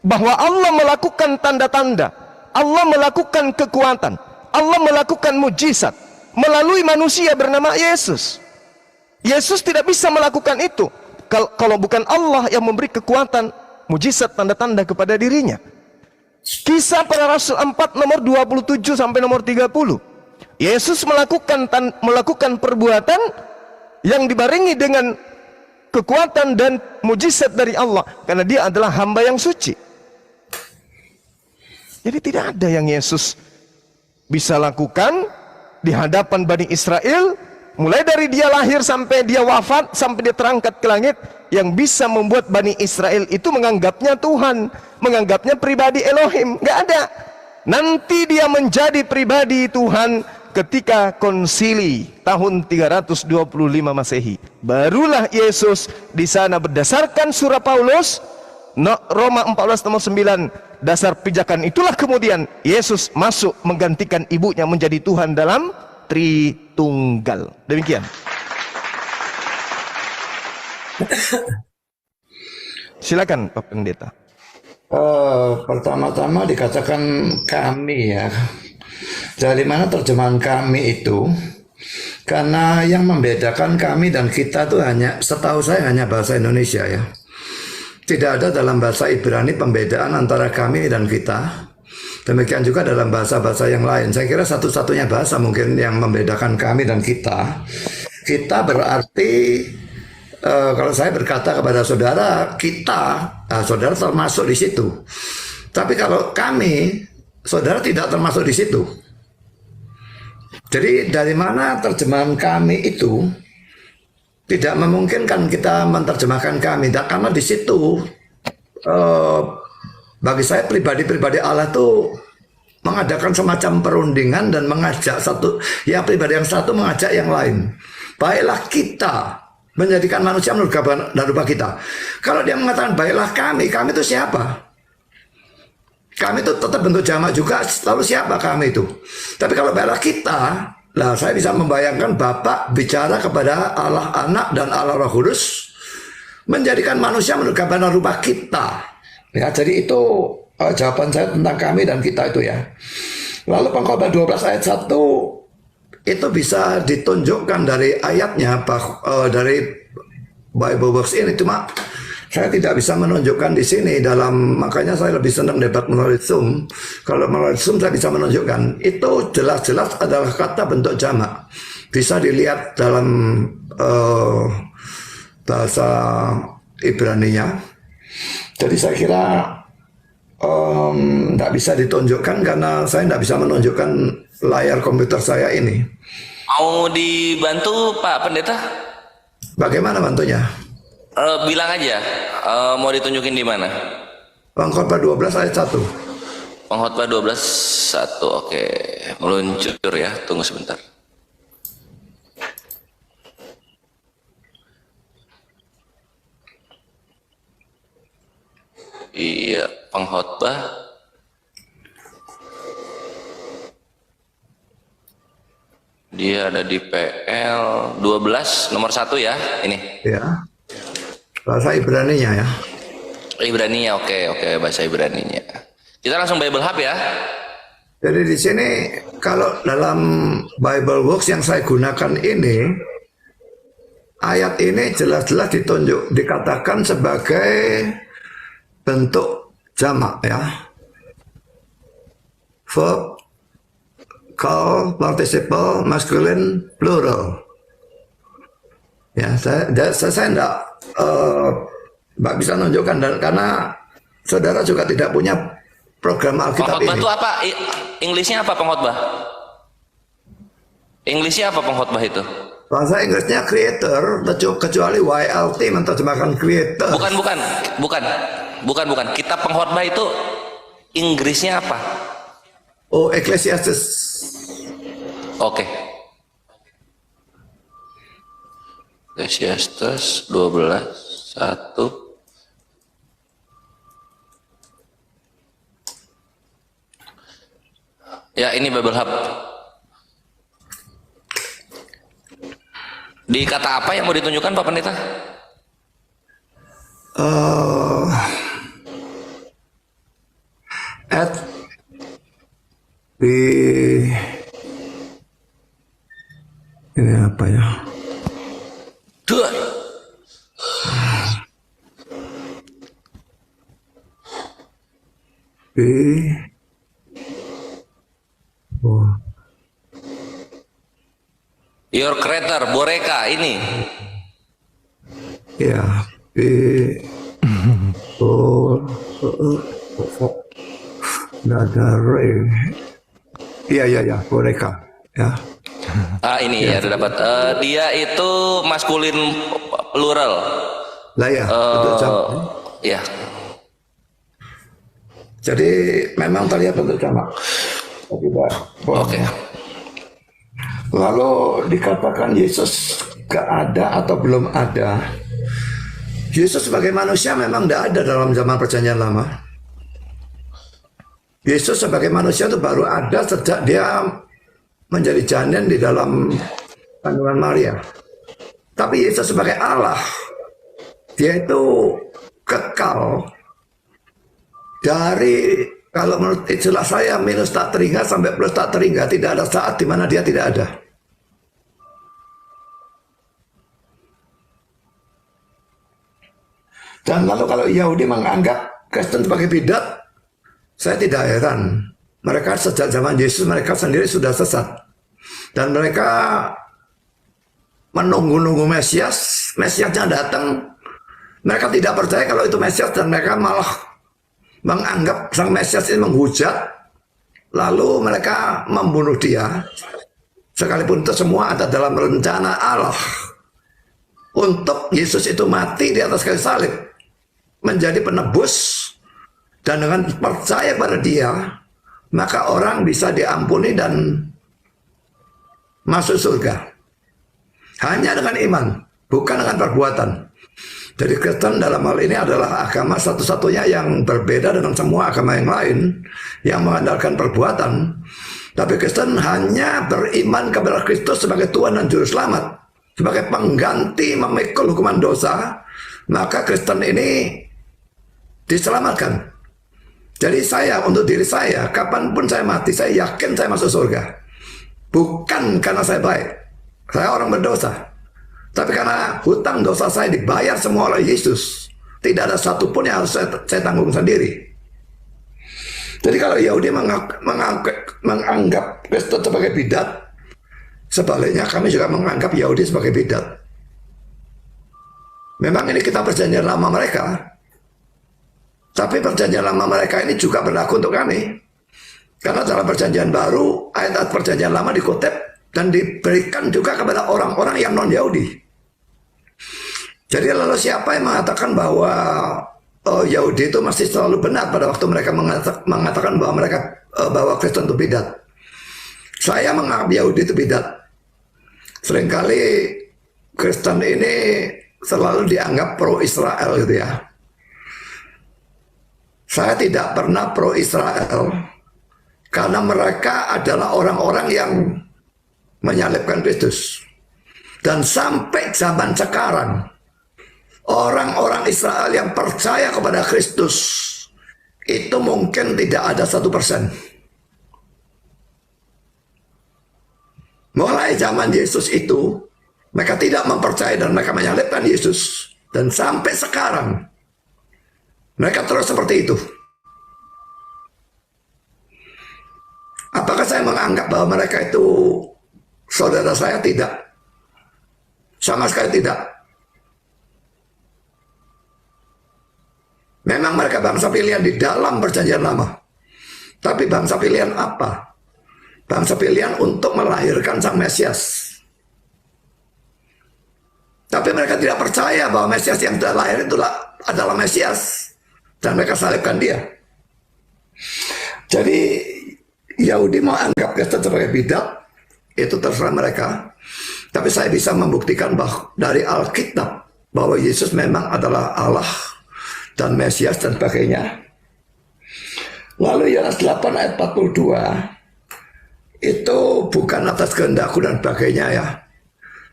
Bahwa Allah melakukan tanda-tanda, Allah melakukan kekuatan, Allah melakukan mujizat melalui manusia bernama Yesus. Yesus tidak bisa melakukan itu kalau bukan Allah yang memberi kekuatan, mujizat, tanda-tanda kepada dirinya. Kisah Para Rasul 4 nomor 27 sampai nomor 30. Yesus melakukan perbuatan yang dibarengi dengan kekuatan dan mujizat dari Allah, karena dia adalah hamba yang suci. Jadi tidak ada yang Yesus bisa lakukan di hadapan Bani Israel, mulai dari dia lahir sampai dia wafat, sampai dia terangkat ke langit, yang bisa membuat Bani Israel itu menganggapnya Tuhan, menganggapnya pribadi Elohim. Gak ada. Nanti dia menjadi pribadi Tuhan ketika konsili tahun 325 Masehi. Barulah Yesus di sana berdasarkan surah Paulus Roma 14 nomor 9, dasar pijakan itulah kemudian Yesus masuk menggantikan ibunya menjadi Tuhan dalam Tritunggal. Demikian. Silakan Pak Pendeta. Pertama-tama dikatakan kami ya. Dari mana terjemahan kami itu? Karena yang membedakan kami dan kita itu hanya, setahu saya hanya bahasa Indonesia ya. Tidak ada dalam bahasa Ibrani pembedaan antara kami dan kita. Demikian juga dalam bahasa-bahasa yang lain. Saya kira satu-satunya bahasa mungkin yang membedakan kami dan kita. Kita berarti kalau saya berkata kepada saudara kita, saudara termasuk di situ. Tapi kalau kami, saudara tidak termasuk di situ. Jadi dari mana terjemahan kami itu tidak memungkinkan kita menerjemahkan kami, karena di situ bagi saya pribadi-pribadi Allah itu mengadakan semacam perundingan dan mengajak yang pribadi yang satu mengajak yang lain. Baiklah kita menjadikan manusia menurut gambar dan rupa kita. Kalau dia mengatakan baiklah kami itu siapa? Kami itu tetap bentuk jamak juga, lalu siapa kami itu? Tapi kalau baiklah kita, lah saya bisa membayangkan Bapa bicara kepada Allah Anak dan Allah Roh Kudus, menjadikan manusia menurut gambar dan rupa kita. Ya, jadi itu jawaban saya tentang kami dan kita itu ya. Lalu Pengkhotbah 12 ayat 1 itu bisa ditunjukkan dari ayatnya, dari Bible Works ini, cuma saya tidak bisa menunjukkan di sini makanya saya lebih senang debat melalui Zoom. Kalau melalui Zoom saya bisa menunjukkan. Itu jelas-jelas adalah kata bentuk jamak. Bisa dilihat dalam bahasa Ibrani-nya. Jadi saya kira tidak bisa ditunjukkan karena saya tidak bisa menunjukkan layar komputer saya ini. Mau dibantu Pak Pendeta? Bagaimana bantunya? Bilang aja, mau ditunjukin di mana? Pengkhotbah 12 ayat 1. Pengkhotbah 12 1, oke. Meluncur ya, tunggu sebentar. Iya, Pengkhotbah 12 Dia ada di PL 12 nomor 1 ya, ini. Ya. Bahasa Ibraninya ya. Ibraninya, oke, bahasa Ibraninya. Kita langsung Bible Hub ya. Jadi di sini kalau dalam Bible Works yang saya gunakan ini, ayat ini jelas-jelas dikatakan sebagai bentuk jamak ya. Verb, call, participle, masculine, plural. Ya, saya enggak bisa menunjukkan karena saudara juga tidak punya program Alkitab Pengkhotbah ini. itu apa? Inggrisnya apa pengkhotbah? Inggrisnya apa pengkhotbah itu? Bahasa Inggrisnya creator, kecuali YLT menerjemahkan creator. Bukan. Kitab pengkhotbah itu Inggrisnya apa? Oh, Ecclesiastes. Oke. Ecclesiastes 12:1. Ya, ini Bible Hub. Di kata apa yang mau ditunjukkan Pak Pendeta? At di ini apa ya? Duh. Di oh, Your Creator, Boreka ini. ya di oh, nggak ada re. Iya, mereka ya. Ini ya, udah dapat. Dia itu maskulin plural. Lah ya, bentuk jamak. Ya. Jadi memang terlihat bentuk jamak. Oke. Lalu dikatakan Yesus gak ada atau belum ada. Yesus sebagai manusia memang tidak ada dalam zaman perjanjian lama. Yesus sebagai manusia itu baru ada sejak dia menjadi janin di dalam kandungan Maria. Tapi Yesus sebagai Allah, dia itu kekal dari, kalau menurut istilah saya, minus tak teringat sampai plus tak teringat. Tidak ada saat di mana dia tidak ada. Dan lalu kalau Yahudi menganggap Kristen sebagai bidat, saya tidak heran. Mereka sejak zaman Yesus, mereka sendiri sudah sesat. Dan mereka menunggu-nunggu Mesias, Mesiasnya datang. Mereka tidak percaya kalau itu Mesias, dan mereka malah menganggap sang Mesias ini menghujat. Lalu mereka membunuh dia. Sekalipun itu semua ada dalam rencana Allah. Untuk Yesus itu mati di atas kayu salib, menjadi penebus, dan dengan percaya pada dia, maka orang bisa diampuni dan masuk surga. Hanya dengan iman, bukan dengan perbuatan. Jadi Kristen dalam hal ini adalah agama satu-satunya yang berbeda dengan semua agama yang lain, yang mengandalkan perbuatan. Tapi Kristen hanya beriman kepada Kristus sebagai Tuhan dan Juru Selamat, sebagai pengganti memikul hukuman dosa, maka Kristen ini diselamatkan. Jadi saya, untuk diri saya, kapanpun saya mati, saya yakin saya masuk surga. Bukan karena saya baik, saya orang berdosa, tapi karena hutang dosa saya dibayar semua oleh Yesus. Tidak ada satupun yang harus saya tanggung sendiri. Jadi kalau Yahudi menganggap Kristen sebagai bidat, sebaliknya kami juga menganggap Yahudi sebagai bidat. Memang ini kitab perjanjian lama mereka, tapi perjanjian lama mereka ini juga berlaku untuk kami. Karena dalam perjanjian baru, ayat-ayat perjanjian lama dikutip dan diberikan juga kepada orang-orang yang non-Yahudi. Jadi lalu siapa yang mengatakan bahwa Yahudi itu masih selalu benar pada waktu mereka mengatakan bahwa Kristen itu bidat? Saya menganggap Yahudi itu bidat. Seringkali Kristen ini selalu dianggap pro-Israel gitu ya. Saya tidak pernah pro-Israel karena mereka adalah orang-orang yang menyalibkan Kristus. Dan sampai zaman sekarang, orang-orang Israel yang percaya kepada Kristus itu mungkin tidak ada 1%. Mulai zaman Yesus itu, mereka tidak mempercayai dan mereka menyalibkan Yesus. Dan sampai sekarang, mereka terus seperti itu. Apakah saya menganggap bahwa mereka itu saudara saya? Tidak. Sama sekali tidak. Memang mereka bangsa pilihan di dalam perjanjian lama. Tapi bangsa pilihan apa? Bangsa pilihan untuk melahirkan sang Mesias. Tapi mereka tidak percaya bahwa Mesias yang sudah lahir itu adalah Mesias. Dan mereka salibkan dia. Jadi Yahudi mau anggap Kristen sebagai bidat, itu terserah mereka. Tapi saya bisa membuktikan bahwa dari Alkitab bahwa Yesus memang adalah Allah dan Mesias dan sebagainya. Lalu Yohanes 8 ayat 42 itu bukan atas kehendakku dan sebagainya ya.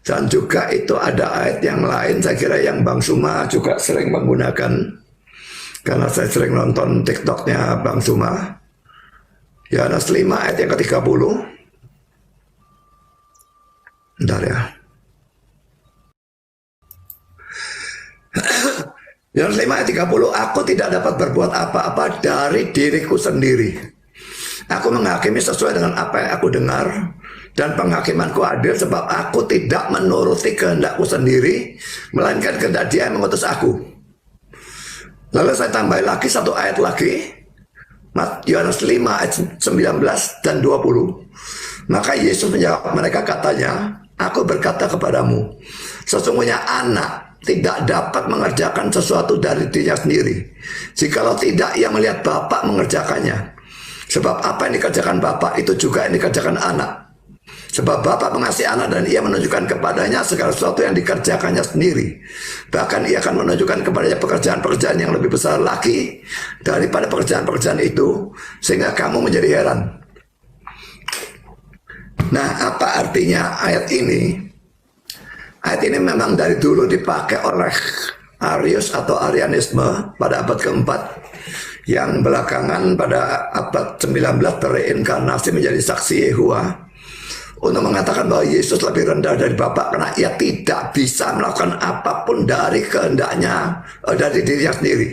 Dan juga itu ada ayat yang lain, saya kira yang Bang Suma juga sering menggunakan, karena saya sering nonton TikToknya Bang Suma. Yohanes 5 ayat yang ke-30. Bentar ya. Yohanes 5 ayat 30, aku tidak dapat berbuat apa-apa dari diriku sendiri. Aku menghakimi sesuai dengan apa yang aku dengar, dan penghakimanku adil sebab aku tidak menuruti kehendakku sendiri, melainkan kehendak Dia yang mengutus aku. Lalu saya tambah lagi satu ayat lagi, Yohanes 5 ayat 19 dan 20. Maka Yesus menjawab mereka katanya, aku berkata kepadamu, sesungguhnya anak tidak dapat mengerjakan sesuatu dari dirinya sendiri, jikalau tidak ia melihat Bapa mengerjakannya. Sebab apa yang dikerjakan Bapa itu juga yang dikerjakan anak. Sebab Bapa mengasihi anak dan ia menunjukkan kepadanya segala sesuatu yang dikerjakannya sendiri. Bahkan ia akan menunjukkan kepadanya pekerjaan-pekerjaan yang lebih besar lagi daripada pekerjaan-pekerjaan itu, sehingga kamu menjadi heran. Nah, apa artinya ayat ini? Ayat ini memang dari dulu dipakai oleh Arius atau Arianisme pada abad keempat, yang belakangan pada abad 19 terreinkarnasi menjadi saksi Yehova untuk mengatakan bahwa Yesus lebih rendah dari Bapa karena ia tidak bisa melakukan apapun dari kehendaknya, dari dirinya sendiri.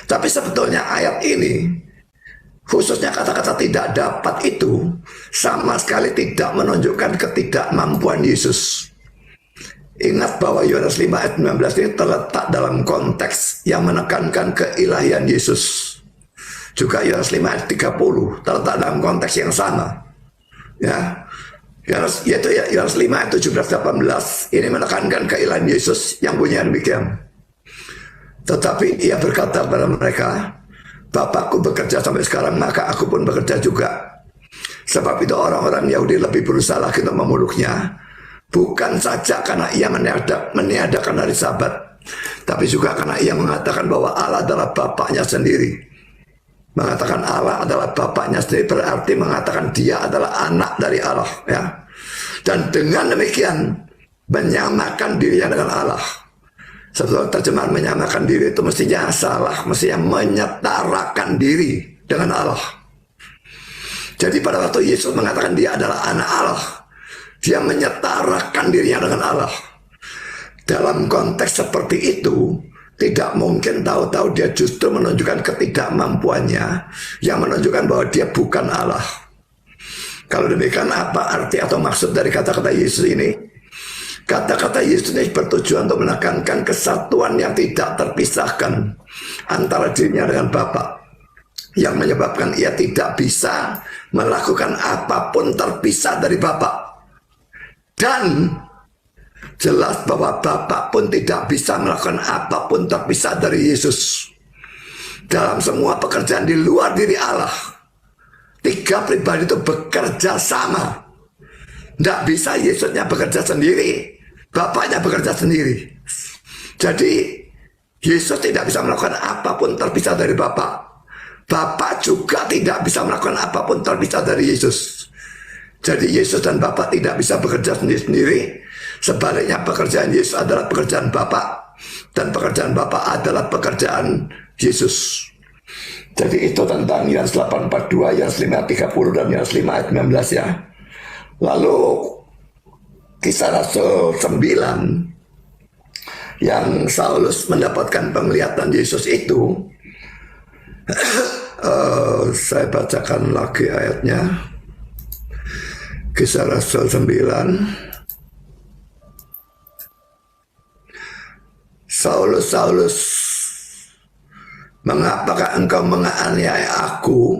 Tapi sebetulnya ayat ini, khususnya kata-kata tidak dapat itu, sama sekali tidak menunjukkan ketidakmampuan Yesus. Ingat bahwa Yohanes 5 ayat 19 ini terletak dalam konteks yang menekankan keilahian Yesus. Juga Yohanes 5 ayat 30 terletak dalam konteks yang sama. Ya, yaitu Yohanes 5 ayat 17-18 ini menekankan keilahian Yesus yang punya demikian. Tetapi ia berkata kepada mereka, Bapakku bekerja sampai sekarang, maka aku pun bekerja juga. Sebab itu orang-orang Yahudi lebih berusaha lagi untuk memeluknya, bukan saja karena ia meniadakan hari Sabat, tapi juga karena ia mengatakan bahwa Allah adalah Bapaknya sendiri. Mengatakan Allah adalah Bapaknya sendiri berarti mengatakan Dia adalah anak dari Allah, ya. Dan dengan demikian menyamakan dirinya dengan Allah. Sebetulnya terjemahan menyamakan diri itu mestinya salah, mestinya menyetarakan diri dengan Allah. Jadi pada waktu Yesus mengatakan Dia adalah anak Allah, Dia menyetarakan dirinya dengan Allah. Dalam konteks seperti itu, tidak mungkin tahu-tahu Dia justru menunjukkan ketidakmampuannya, yang menunjukkan bahwa Dia bukan Allah. Kalau demikian, apa arti atau maksud dari kata-kata Yesus ini? Kata-kata Yesus ini bertujuan untuk menekankan kesatuan yang tidak terpisahkan antara dirinya dengan Bapa, yang menyebabkan ia tidak bisa melakukan apapun terpisah dari Bapa. Dan jelas bahwa Bapa pun tidak bisa melakukan apapun terpisah dari Yesus. Dalam semua pekerjaan di luar diri Allah, tiga pribadi itu bekerja sama. Tidak bisa Yesusnya bekerja sendiri, Bapaknya bekerja sendiri. Jadi Yesus tidak bisa melakukan apapun terpisah dari Bapa. Bapa juga tidak bisa melakukan apapun terpisah dari Yesus. Jadi Yesus dan Bapa tidak bisa bekerja sendiri-sendiri. Sebaliknya pekerjaan Yesus adalah pekerjaan Bapa, dan pekerjaan Bapa adalah pekerjaan Yesus. Jadi itu tentang Yohanes 8:42, Yohanes 5:30 dan Yohanes 5 ayat 19 ya. Lalu Kisah Rasul 9 yang Saulus mendapatkan penglihatan Yesus itu, saya bacakan lagi ayatnya. Kisah Rasul 9. Saulus, Saulus, mengapakah engkau menganiaya aku?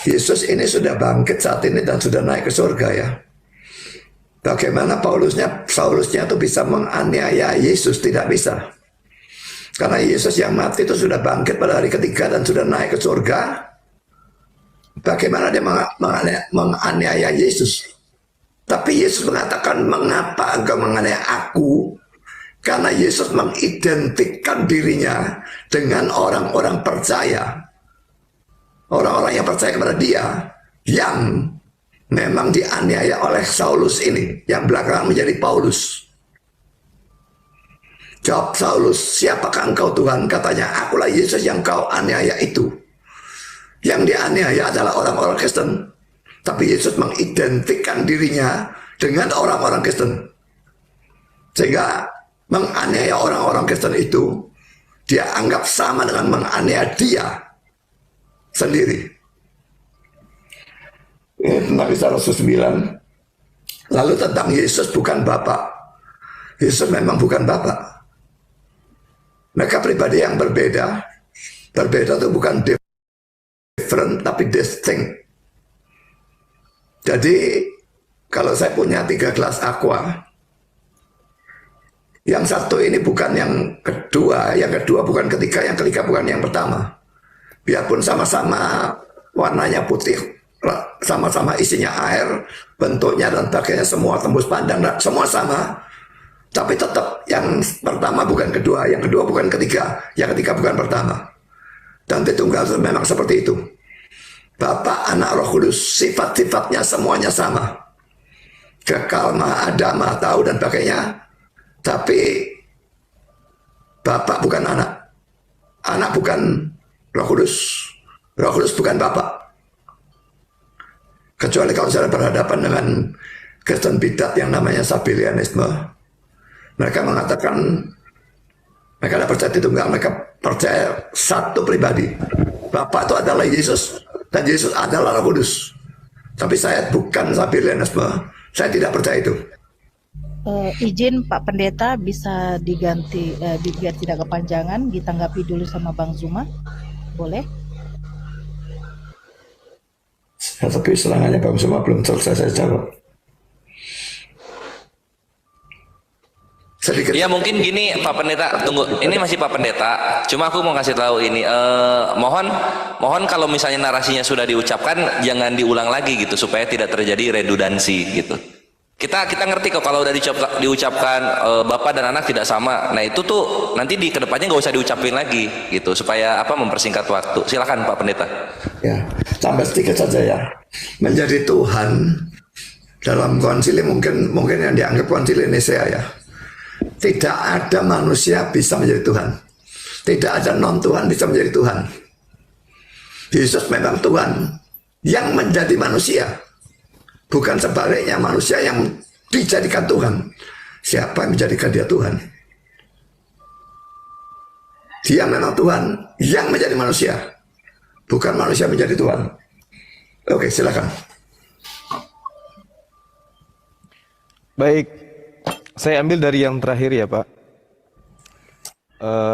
Yesus ini sudah bangkit saat ini dan sudah naik ke surga ya. Bagaimana Saulusnya itu bisa menganiaya Yesus? Tidak bisa. Karena Yesus yang mati itu sudah bangkit pada hari ketiga dan sudah naik ke surga. Bagaimana dia menganiaya Yesus? Tapi Yesus mengatakan, mengapa engkau menganiaya aku? Karena Yesus mengidentikan dirinya dengan orang-orang percaya. Orang-orang yang percaya kepada dia, yang memang dianiaya oleh Saulus ini, yang belakangan menjadi Paulus. Jawab Saulus, siapakah engkau Tuhan? Katanya, akulah Yesus yang kau aniaya itu. Yang dianiaya adalah orang-orang Kristen. Tapi Yesus mengidentikan dirinya dengan orang-orang Kristen. Sehingga menganiaya orang-orang Kristen itu, dia anggap sama dengan menganiaya dia sendiri. Ini tentang Kisah Rasul 9. Lalu tentang Yesus bukan Bapa. Yesus memang bukan Bapa. Mereka pribadi yang berbeda. Berbeda itu bukan different, tapi distinct. Jadi, kalau saya punya 3 gelas aqua, yang satu ini bukan yang kedua bukan ketiga, yang ketiga bukan yang pertama. Biarpun sama-sama warnanya putih, sama-sama isinya air, bentuknya dan sebagainya semua tembus pandang, semua sama. Tapi tetap yang pertama bukan kedua, yang kedua bukan ketiga, yang ketiga bukan pertama. Dan Tritunggal memang seperti itu. Bapa, Anak, Roh Kudus, sifat-sifatnya semuanya sama. Kekal, Maha Ada, Maha Tahu dan sebagainya. Tapi Bapa bukan Anak. Anak bukan Roh Kudus. Roh Kudus bukan Bapa. Kecuali kalau saya berhadapan dengan Kristen bidat yang namanya Sabellianisme. Mereka mengatakan mereka tidak percaya Tritunggal, mereka percaya satu pribadi. Bapa itu adalah Yesus dan Yesus adalah Roh Kudus. Tapi saya bukan Sabellianisme, saya tidak percaya itu. Izin Pak Pendeta bisa diganti biar tidak kepanjangan, ditanggapi dulu sama Bang Zuma, boleh? Ya, tapi serangannya Bang Zuma belum selesai saya jawab. Sedikit. Ya mungkin gini Pak Pendeta, tunggu, ini masih Pak Pendeta, cuma aku mau kasih tahu ini, mohon kalau misalnya narasinya sudah diucapkan jangan diulang lagi gitu supaya tidak terjadi redundansi gitu. Kita ngerti kok kalau udah diucapkan Bapak dan Anak tidak sama, nah itu tuh nanti di kedepannya nggak usah diucapin lagi gitu supaya mempersingkat waktu. Silakan Pak Pendeta. Ya, tambah sedikit saja ya. Menjadi Tuhan dalam konsili mungkin yang dianggap konsili Nisea ya. Tidak ada manusia bisa menjadi Tuhan. Tidak ada non-Tuhan bisa menjadi Tuhan. Yesus memang Tuhan yang menjadi manusia. Bukan sebaliknya manusia yang dijadikan Tuhan. Siapa yang menjadikan dia Tuhan? Dia memang Tuhan yang menjadi manusia. Bukan manusia menjadi Tuhan. Oke, silakan. Baik, saya ambil dari yang terakhir ya Pak.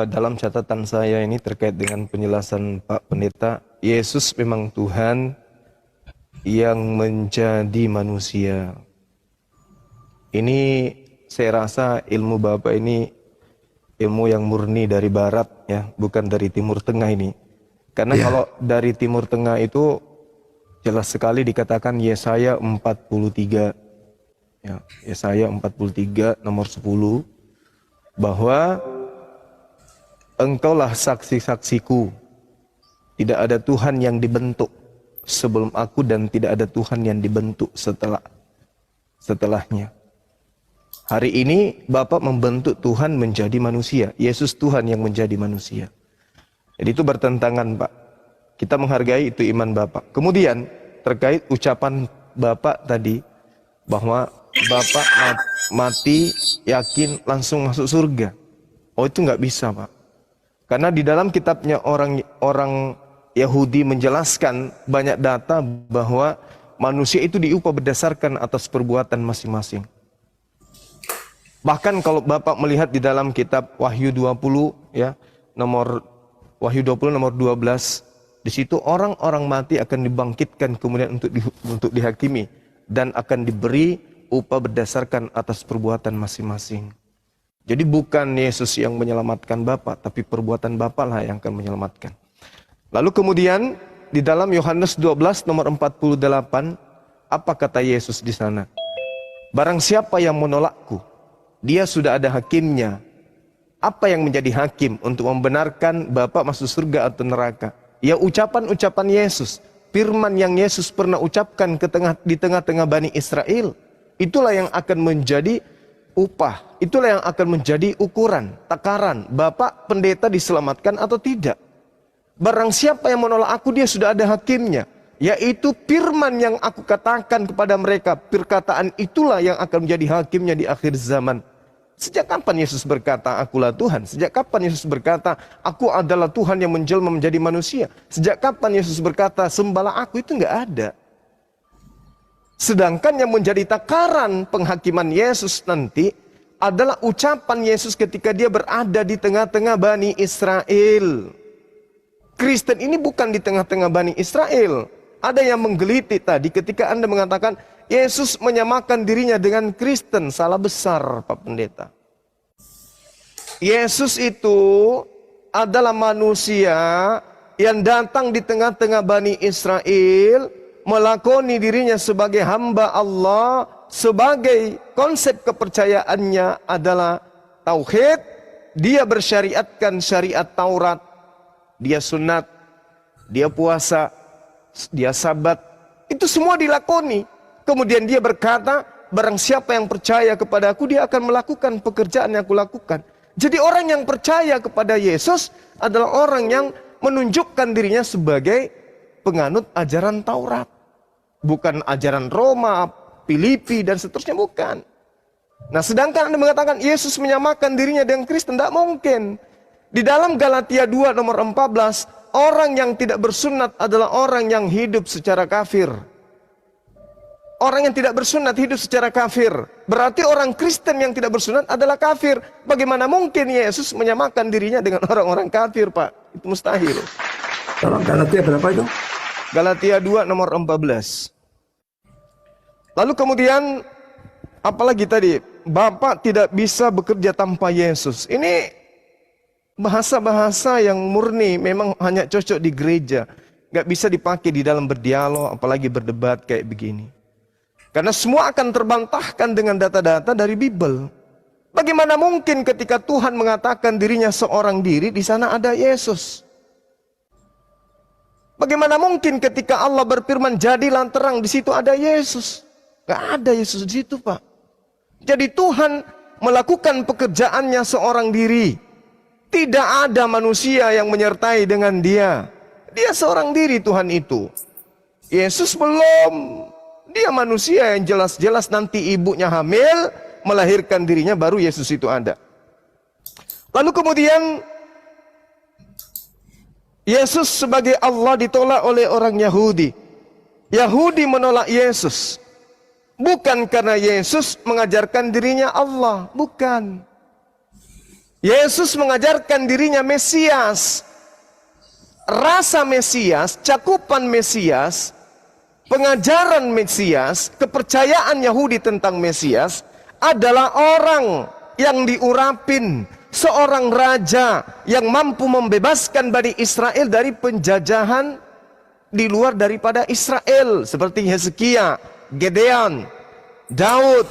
Dalam catatan saya ini terkait dengan penjelasan Pak Pendeta, Yesus memang Tuhan yang menjadi manusia. Ini saya rasa ilmu Bapak ini ilmu yang murni dari Barat ya, bukan dari Timur Tengah ini. Karena kalau dari Timur Tengah itu jelas sekali dikatakan Yesaya 43 ya, Yesaya 43 nomor 10 bahwa engkaulah saksi-saksiku, tidak ada Tuhan yang dibentuk. sebelum aku dan tidak ada Tuhan yang dibentuk setelahnya. Hari ini Bapa membentuk Tuhan menjadi manusia. Yesus Tuhan yang menjadi manusia. Jadi itu bertentangan, Pak. Kita menghargai itu iman Bapak. Kemudian terkait ucapan Bapak tadi bahwa Bapak mati yakin langsung masuk surga. Oh, itu nggak bisa, Pak. Karena di dalam kitabnya orang Yahudi menjelaskan banyak data bahwa manusia itu diupah berdasarkan atas perbuatan masing-masing. Bahkan kalau Bapak melihat di dalam kitab Wahyu 20 ya, Wahyu 20 nomor 12, di situ orang-orang mati akan dibangkitkan kemudian untuk dihakimi dan akan diberi upah berdasarkan atas perbuatan masing-masing. Jadi bukan Yesus yang menyelamatkan Bapa, tapi perbuatan Bapa lah yang akan menyelamatkan. Lalu kemudian di dalam Yohanes 12 nomor 48, apa kata Yesus di sana? Barang siapa yang menolakku, dia sudah ada hakimnya. Apa yang menjadi hakim untuk membenarkan Bapa masuk surga atau neraka? Ya ucapan-ucapan Yesus, firman yang Yesus pernah ucapkan di tengah-tengah Bani Israel. Itulah yang akan menjadi upah, itulah yang akan menjadi ukuran, takaran, Bapak pendeta diselamatkan atau tidak. Barang siapa yang menolak aku, dia sudah ada hakimnya, yaitu firman yang aku katakan kepada mereka. Perkataan itulah yang akan menjadi hakimnya di akhir zaman. Sejak kapan Yesus berkata, akulah Tuhan? Sejak kapan Yesus berkata, aku adalah Tuhan yang menjelma menjadi manusia? Sejak kapan Yesus berkata, sembahlah aku? Itu enggak ada. Sedangkan yang menjadi takaran penghakiman Yesus nanti adalah ucapan Yesus ketika dia berada di tengah-tengah Bani Israel. Kristen ini bukan di tengah-tengah Bani Israel. Ada yang menggelitik tadi ketika Anda mengatakan Yesus menyamakan dirinya dengan Kristen. Salah besar, Pak Pendeta. Yesus itu adalah manusia yang datang di tengah-tengah Bani Israel, melakoni dirinya sebagai hamba Allah, sebagai konsep kepercayaannya adalah tauhid. Dia bersyariatkan syariat Taurat. Dia sunat, dia puasa, dia sabat, itu semua dilakoni. Kemudian dia berkata, barang siapa yang percaya kepada aku, dia akan melakukan pekerjaan yang aku lakukan. Jadi orang yang percaya kepada Yesus adalah orang yang menunjukkan dirinya sebagai penganut ajaran Taurat. Bukan ajaran Roma, Filipi, dan seterusnya, bukan. Nah, sedangkan Anda mengatakan Yesus menyamakan dirinya dengan Kristen, tidak mungkin. Di dalam Galatia 2 nomor 14, orang yang tidak bersunat adalah orang yang hidup secara kafir. Orang yang tidak bersunat hidup secara kafir. Berarti orang Kristen yang tidak bersunat adalah kafir. Bagaimana mungkin Yesus menyamakan dirinya dengan orang-orang kafir, Pak? Itu mustahil. Dalam Galatia berapa itu? Galatia 2 nomor 14. Lalu kemudian, apalagi tadi, Bapak tidak bisa bekerja tanpa Yesus. Ini bahasa-bahasa yang murni, memang hanya cocok di gereja. Gak bisa dipakai di dalam berdialog, apalagi berdebat kayak begini. Karena semua akan terbantahkan dengan data-data dari Bible. Bagaimana mungkin ketika Tuhan mengatakan dirinya seorang diri, di sana ada Yesus? Bagaimana mungkin ketika Allah berfirman, jadilah terang, di situ ada Yesus? Gak ada Yesus di situ, Pak. Jadi Tuhan melakukan pekerjaannya seorang diri. Tidak ada manusia yang menyertai dengan dia. Dia seorang diri Tuhan itu. Yesus belum. Dia manusia yang jelas-jelas nanti ibunya hamil, melahirkan dirinya, baru Yesus itu ada. Lalu kemudian Yesus sebagai Allah ditolak oleh orang Yahudi. Yahudi menolak Yesus. Bukan karena Yesus mengajarkan dirinya Allah. Bukan. Yesus mengajarkan dirinya Mesias. Rasa Mesias, cakupan Mesias, pengajaran Mesias, kepercayaan Yahudi tentang Mesias adalah orang yang diurapin, seorang raja yang mampu membebaskan Bani Israel dari penjajahan di luar daripada Israel, seperti Hezekia, Gedeon, Daud,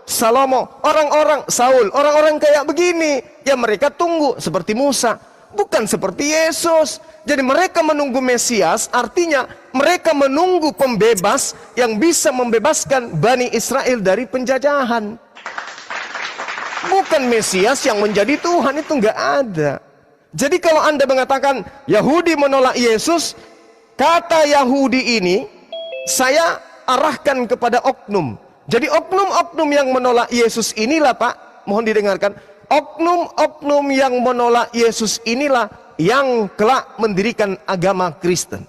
Salomo, orang-orang Saul, orang-orang kayak begini yang mereka tunggu, seperti Musa. bukan seperti Yesus. Jadi mereka menunggu Mesias, artinya mereka menunggu pembebas yang bisa membebaskan Bani Israel dari penjajahan. Bukan Mesias yang menjadi Tuhan, itu nggak ada. Jadi kalau Anda mengatakan Yahudi menolak Yesus, kata Yahudi ini saya arahkan kepada oknum. Jadi oknum-oknum yang menolak Yesus inilah, Pak, mohon didengarkan, oknum-oknum yang menolak Yesus inilah yang kelak mendirikan agama Kristen.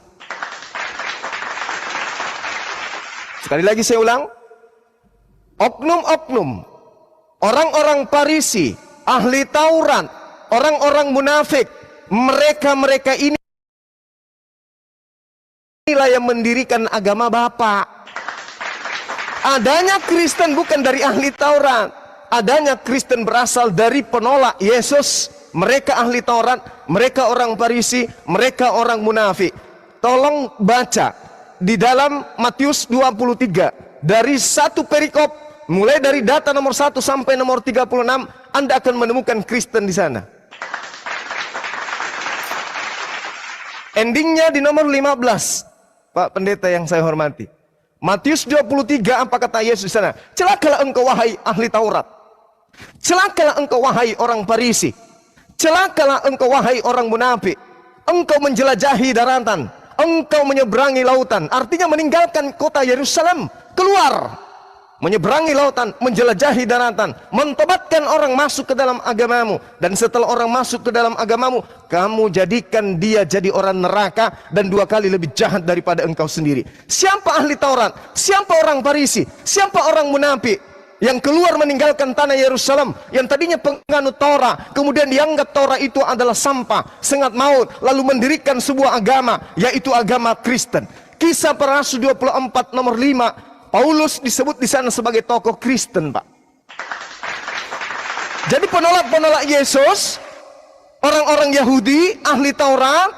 Sekali lagi saya ulang, oknum-oknum, orang-orang Farisi, ahli Taurat, orang-orang munafik, mereka-mereka inilah yang mendirikan agama Bapa. Adanya Kristen bukan dari ahli Taurat. Adanya Kristen berasal dari penolak Yesus. Mereka ahli Taurat, mereka orang Farisi, mereka orang munafik. Tolong baca di dalam Matius 23 dari satu perikop, mulai dari data nomor 1 sampai nomor 36, Anda akan menemukan Kristen di sana. Endingnya di nomor 15, Pak Pendeta yang saya hormati. Matius 23, apa kata Yesus di sana? Celakalah engkau wahai ahli Taurat. Celakalah engkau wahai orang Farisi. Celakalah engkau wahai orang munafik. Engkau menjelajahi daratan, engkau menyeberangi lautan. Artinya meninggalkan kota Yerusalem, keluar, menyeberangi lautan, menjelajahi daratan, mentobatkan orang masuk ke dalam agamamu. Dan setelah orang masuk ke dalam agamamu, kamu jadikan dia jadi orang neraka dan 2 kali lebih jahat daripada engkau sendiri. Siapa ahli Taurat? Siapa orang Farisi? Siapa orang munafik yang keluar meninggalkan tanah Yerusalem, yang tadinya penganut Torah, kemudian dianggap Torah itu adalah sampah, sengat maut, lalu mendirikan sebuah agama, yaitu agama Kristen. Kisah Para Rasul 24 nomor 5, Paulus disebut di sana sebagai tokoh Kristen, Pak. Jadi penolak-penolak Yesus, orang-orang Yahudi, ahli Taurat,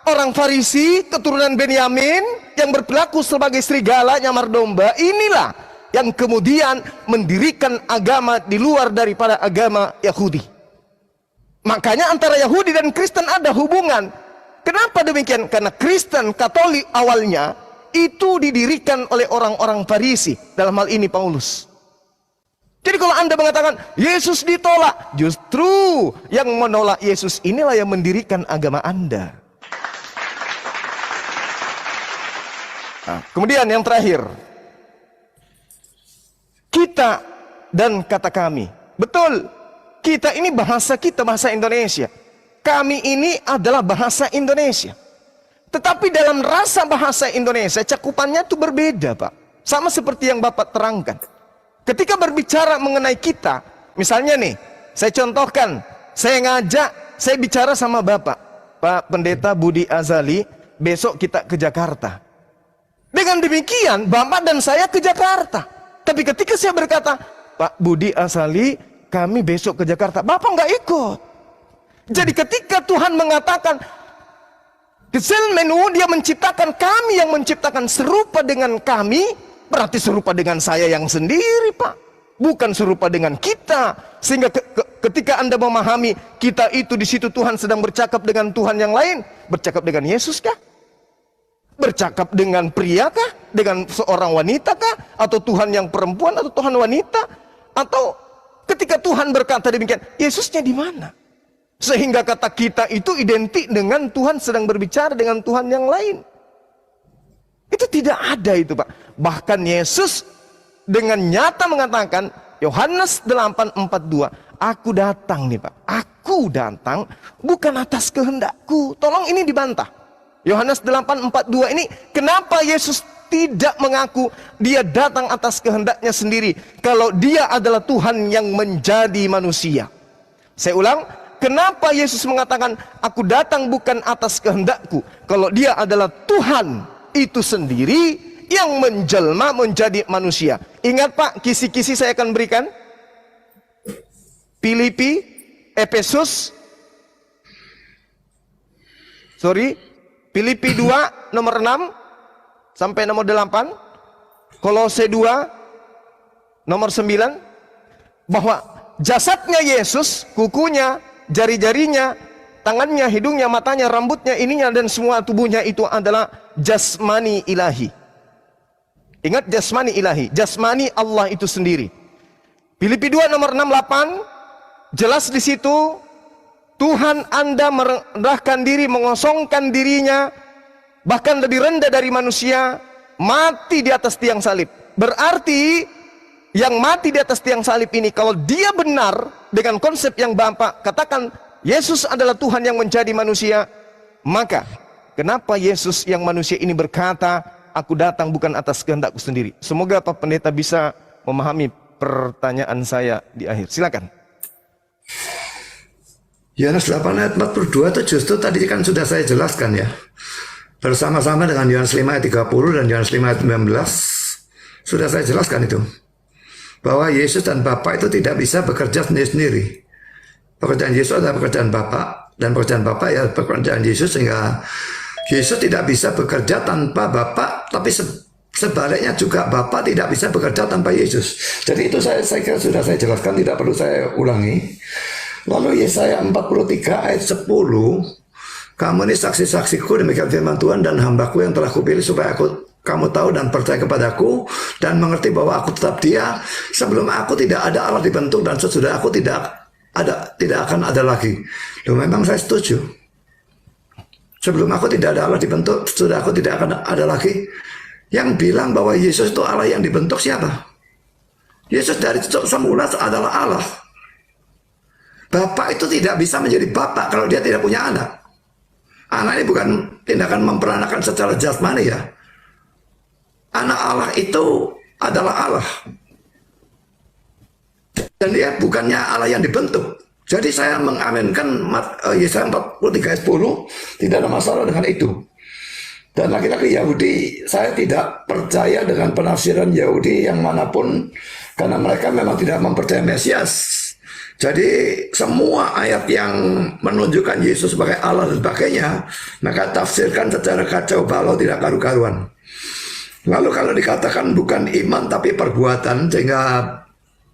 orang Farisi, keturunan Benyamin, yang berperilaku sebagai serigala, nyamar domba, inilah yang kemudian mendirikan agama di luar daripada agama Yahudi. Makanya antara Yahudi dan Kristen ada hubungan. Kenapa demikian? Karena Kristen Katolik awalnya itu didirikan oleh orang-orang Farisi, dalam hal ini Paulus. Jadi kalau Anda mengatakan Yesus ditolak, justru yang menolak Yesus inilah yang mendirikan agama Anda. Nah, kemudian yang terakhir, kita dan kata kami. Betul, kita ini bahasa kita, bahasa Indonesia. Kami ini adalah bahasa Indonesia. Tetapi dalam rasa bahasa Indonesia, cakupannya itu berbeda, Pak. Sama seperti yang Bapak terangkan. Ketika berbicara mengenai kita, misalnya nih, saya contohkan, saya bicara sama Bapak, Pak Pendeta Budi Azali, besok kita ke Jakarta. Dengan demikian, Bapak dan saya ke Jakarta. Tapi ketika saya berkata, Pak Budi Azali, kami besok ke Jakarta, Bapak nggak ikut. Jadi ketika Tuhan mengatakan, menu dia menciptakan kami yang menciptakan serupa dengan kami, berarti serupa dengan saya yang sendiri, Pak. Bukan serupa dengan kita. Sehingga ketika Anda memahami kita itu di situ Tuhan sedang bercakap dengan Tuhan yang lain, bercakap dengan Yesus kah? Bercakap dengan pria kah? Dengan seorang wanita kah? Atau Tuhan yang perempuan atau Tuhan wanita? Atau ketika Tuhan berkata demikian, Yesusnya di mana? Sehingga kata kita itu identik dengan Tuhan sedang berbicara dengan Tuhan yang lain. Itu tidak ada itu, Pak. Bahkan Yesus dengan nyata mengatakan, Yohanes 8:42, aku datang nih, Pak. Aku datang bukan atas kehendakku. Tolong ini dibantah. Yohanes 8:42 ini, kenapa Yesus tidak mengaku dia datang atas kehendaknya sendiri kalau dia adalah Tuhan yang menjadi manusia? Saya ulang, kenapa Yesus mengatakan aku datang bukan atas kehendakku kalau dia adalah Tuhan itu sendiri yang menjelma menjadi manusia? Ingat, Pak, kisi-kisi saya akan berikan. Filipi, Filipi 2 nomor 6 sampai nomor 8, Kolose 2 nomor 9, bahwa jasadnya Yesus, kukunya, jari-jarinya, tangannya, hidungnya, matanya, rambutnya, ininya dan semua tubuhnya itu adalah jasmani ilahi. Ingat jasmani ilahi, jasmani Allah itu sendiri. Filipi 2 nomor 68 jelas di situ Tuhan Anda merendahkan diri, mengosongkan dirinya, bahkan lebih rendah dari manusia, mati di atas tiang salib. Berarti yang mati di atas tiang salib ini, kalau dia benar dengan konsep yang Bapak katakan, Yesus adalah Tuhan yang menjadi manusia, maka kenapa Yesus yang manusia ini berkata, aku datang bukan atas kehendakku sendiri? Semoga Pak Pendeta bisa memahami pertanyaan saya di akhir. Silakan. Yohanes 8 ayat 42 itu justru tadi kan sudah saya jelaskan ya. Bersama-sama dengan Yohanes 5 ayat 30 dan Yohanes 5 ayat 19. Sudah saya jelaskan itu. Bahwa Yesus dan Bapa itu tidak bisa bekerja sendiri-sendiri. Pekerjaan Yesus adalah pekerjaan Bapa, dan pekerjaan Bapa ya pekerjaan Yesus, sehingga Yesus tidak bisa bekerja tanpa Bapa, tapi sebaliknya juga Bapa tidak bisa bekerja tanpa Yesus. Jadi itu saya kira sudah saya jelaskan, tidak perlu saya ulangi. Lalu Yesaya 43 ayat 10, kamu ini saksi-saksiku, demikian firman Tuhan, dan hambaku yang telah kupilih supaya kamu tahu dan percaya kepadaku dan mengerti bahwa aku tetap Dia. Sebelum aku tidak ada Allah dibentuk, dan sesudah aku tidak akan ada lagi. Loh, memang saya setuju. Sebelum aku tidak ada Allah dibentuk, sesudah aku tidak akan ada lagi. Yang bilang bahwa Yesus itu Allah yang dibentuk siapa? Yesus dari semula adalah Allah. Bapak itu tidak bisa menjadi bapak kalau dia tidak punya anak. Anak ini bukan tindakan memperanakan secara jasmani ya. Anak Allah itu adalah Allah. Dan dia bukannya Allah yang dibentuk. Jadi saya mengaminkan Yesaya 43 ayat 10, tidak ada masalah dengan itu. Dan laki-laki Yahudi, saya tidak percaya dengan penafsiran Yahudi yang manapun, karena mereka memang tidak mempercayai Mesias. Jadi semua ayat yang menunjukkan Yesus sebagai Allah dan sebagainya, maka tafsirkan secara kacau balau, tidak karu-karuan. Lalu kalau dikatakan bukan iman tapi perbuatan, sehingga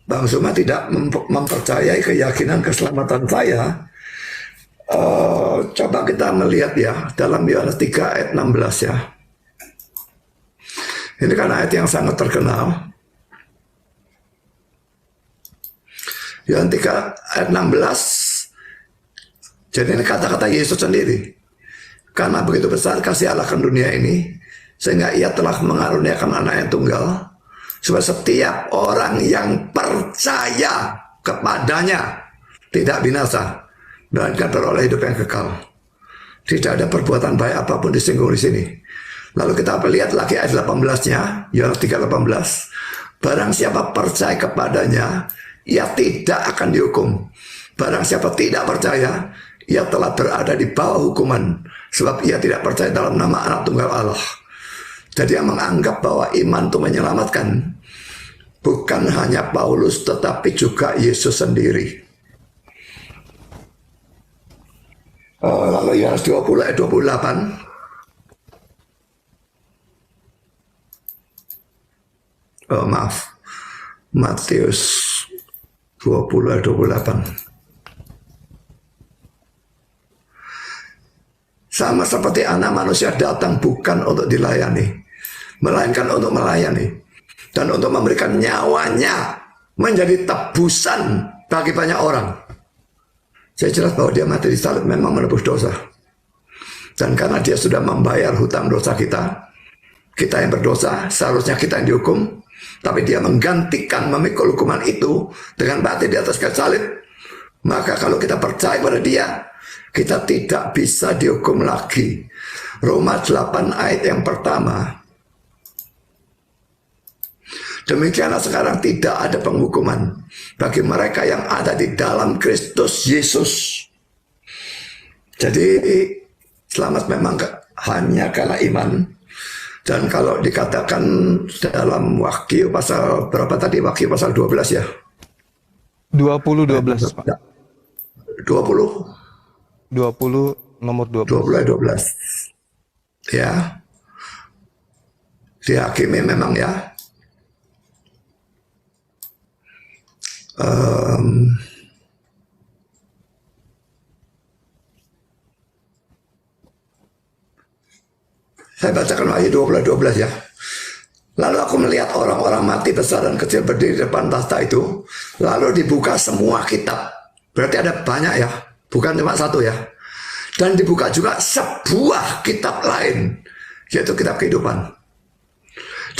Bang Suma tidak mempercayai keyakinan keselamatan saya, coba kita melihat ya dalam Yohanes 3 ayat 16 ya. Ini kan ayat yang sangat terkenal. Yohanes 3 ayat 16. Jadi ini kata-kata Yesus sendiri. Karena begitu besar kasih Allah akan dunia ini, sehingga Ia telah mengaruniakan anak yang tunggal, supaya setiap orang yang percaya kepadanya tidak binasa, melainkan beroleh hidup yang kekal. Tidak ada perbuatan baik apapun disinggung di sini. Lalu kita lihat lagi ayat 18-nya, Yohanes 3:18. Barang siapa percaya kepadanya, ia tidak akan dihukum. Barang siapa tidak percaya, ia telah berada di bawah hukuman, sebab ia tidak percaya dalam nama anak tunggal Allah. Jadi yang menganggap bahwa iman itu menyelamatkan, bukan hanya Paulus, tetapi juga Yesus sendiri. Lalu Yohanes 20 ayat 28. Maaf, Matius 20 ayat 28. Sama seperti anak manusia datang bukan untuk dilayani, melainkan untuk melayani dan untuk memberikan nyawanya menjadi tebusan bagi banyak orang. Saya jelas bahwa dia mati di salib memang menebus dosa. Dan karena dia sudah membayar hutang dosa kita yang berdosa, seharusnya kita yang dihukum, tapi dia menggantikan, memikul hukuman itu dengan mati di atas kayu salib. Maka kalau kita percaya pada dia, kita tidak bisa dihukum lagi. Roma 8 ayat yang pertama. Demikianlah sekarang tidak ada penghukuman bagi mereka yang ada di dalam Kristus Yesus. Jadi selamat memang hanya karena iman. Dan kalau dikatakan dalam Wahyu pasal berapa tadi? Wahyu pasal 12 ya? 20-12 Pak. 20 nomor 12. 12. Ya. Dihakimi memang ya. Saya bacakan Wahyu 12 ya. Lalu aku melihat orang-orang mati besar dan kecil berdiri di depan tahta itu. Lalu dibuka semua kitab. Berarti ada banyak ya, bukan cuma satu ya. Dan dibuka juga sebuah kitab lain, yaitu kitab kehidupan.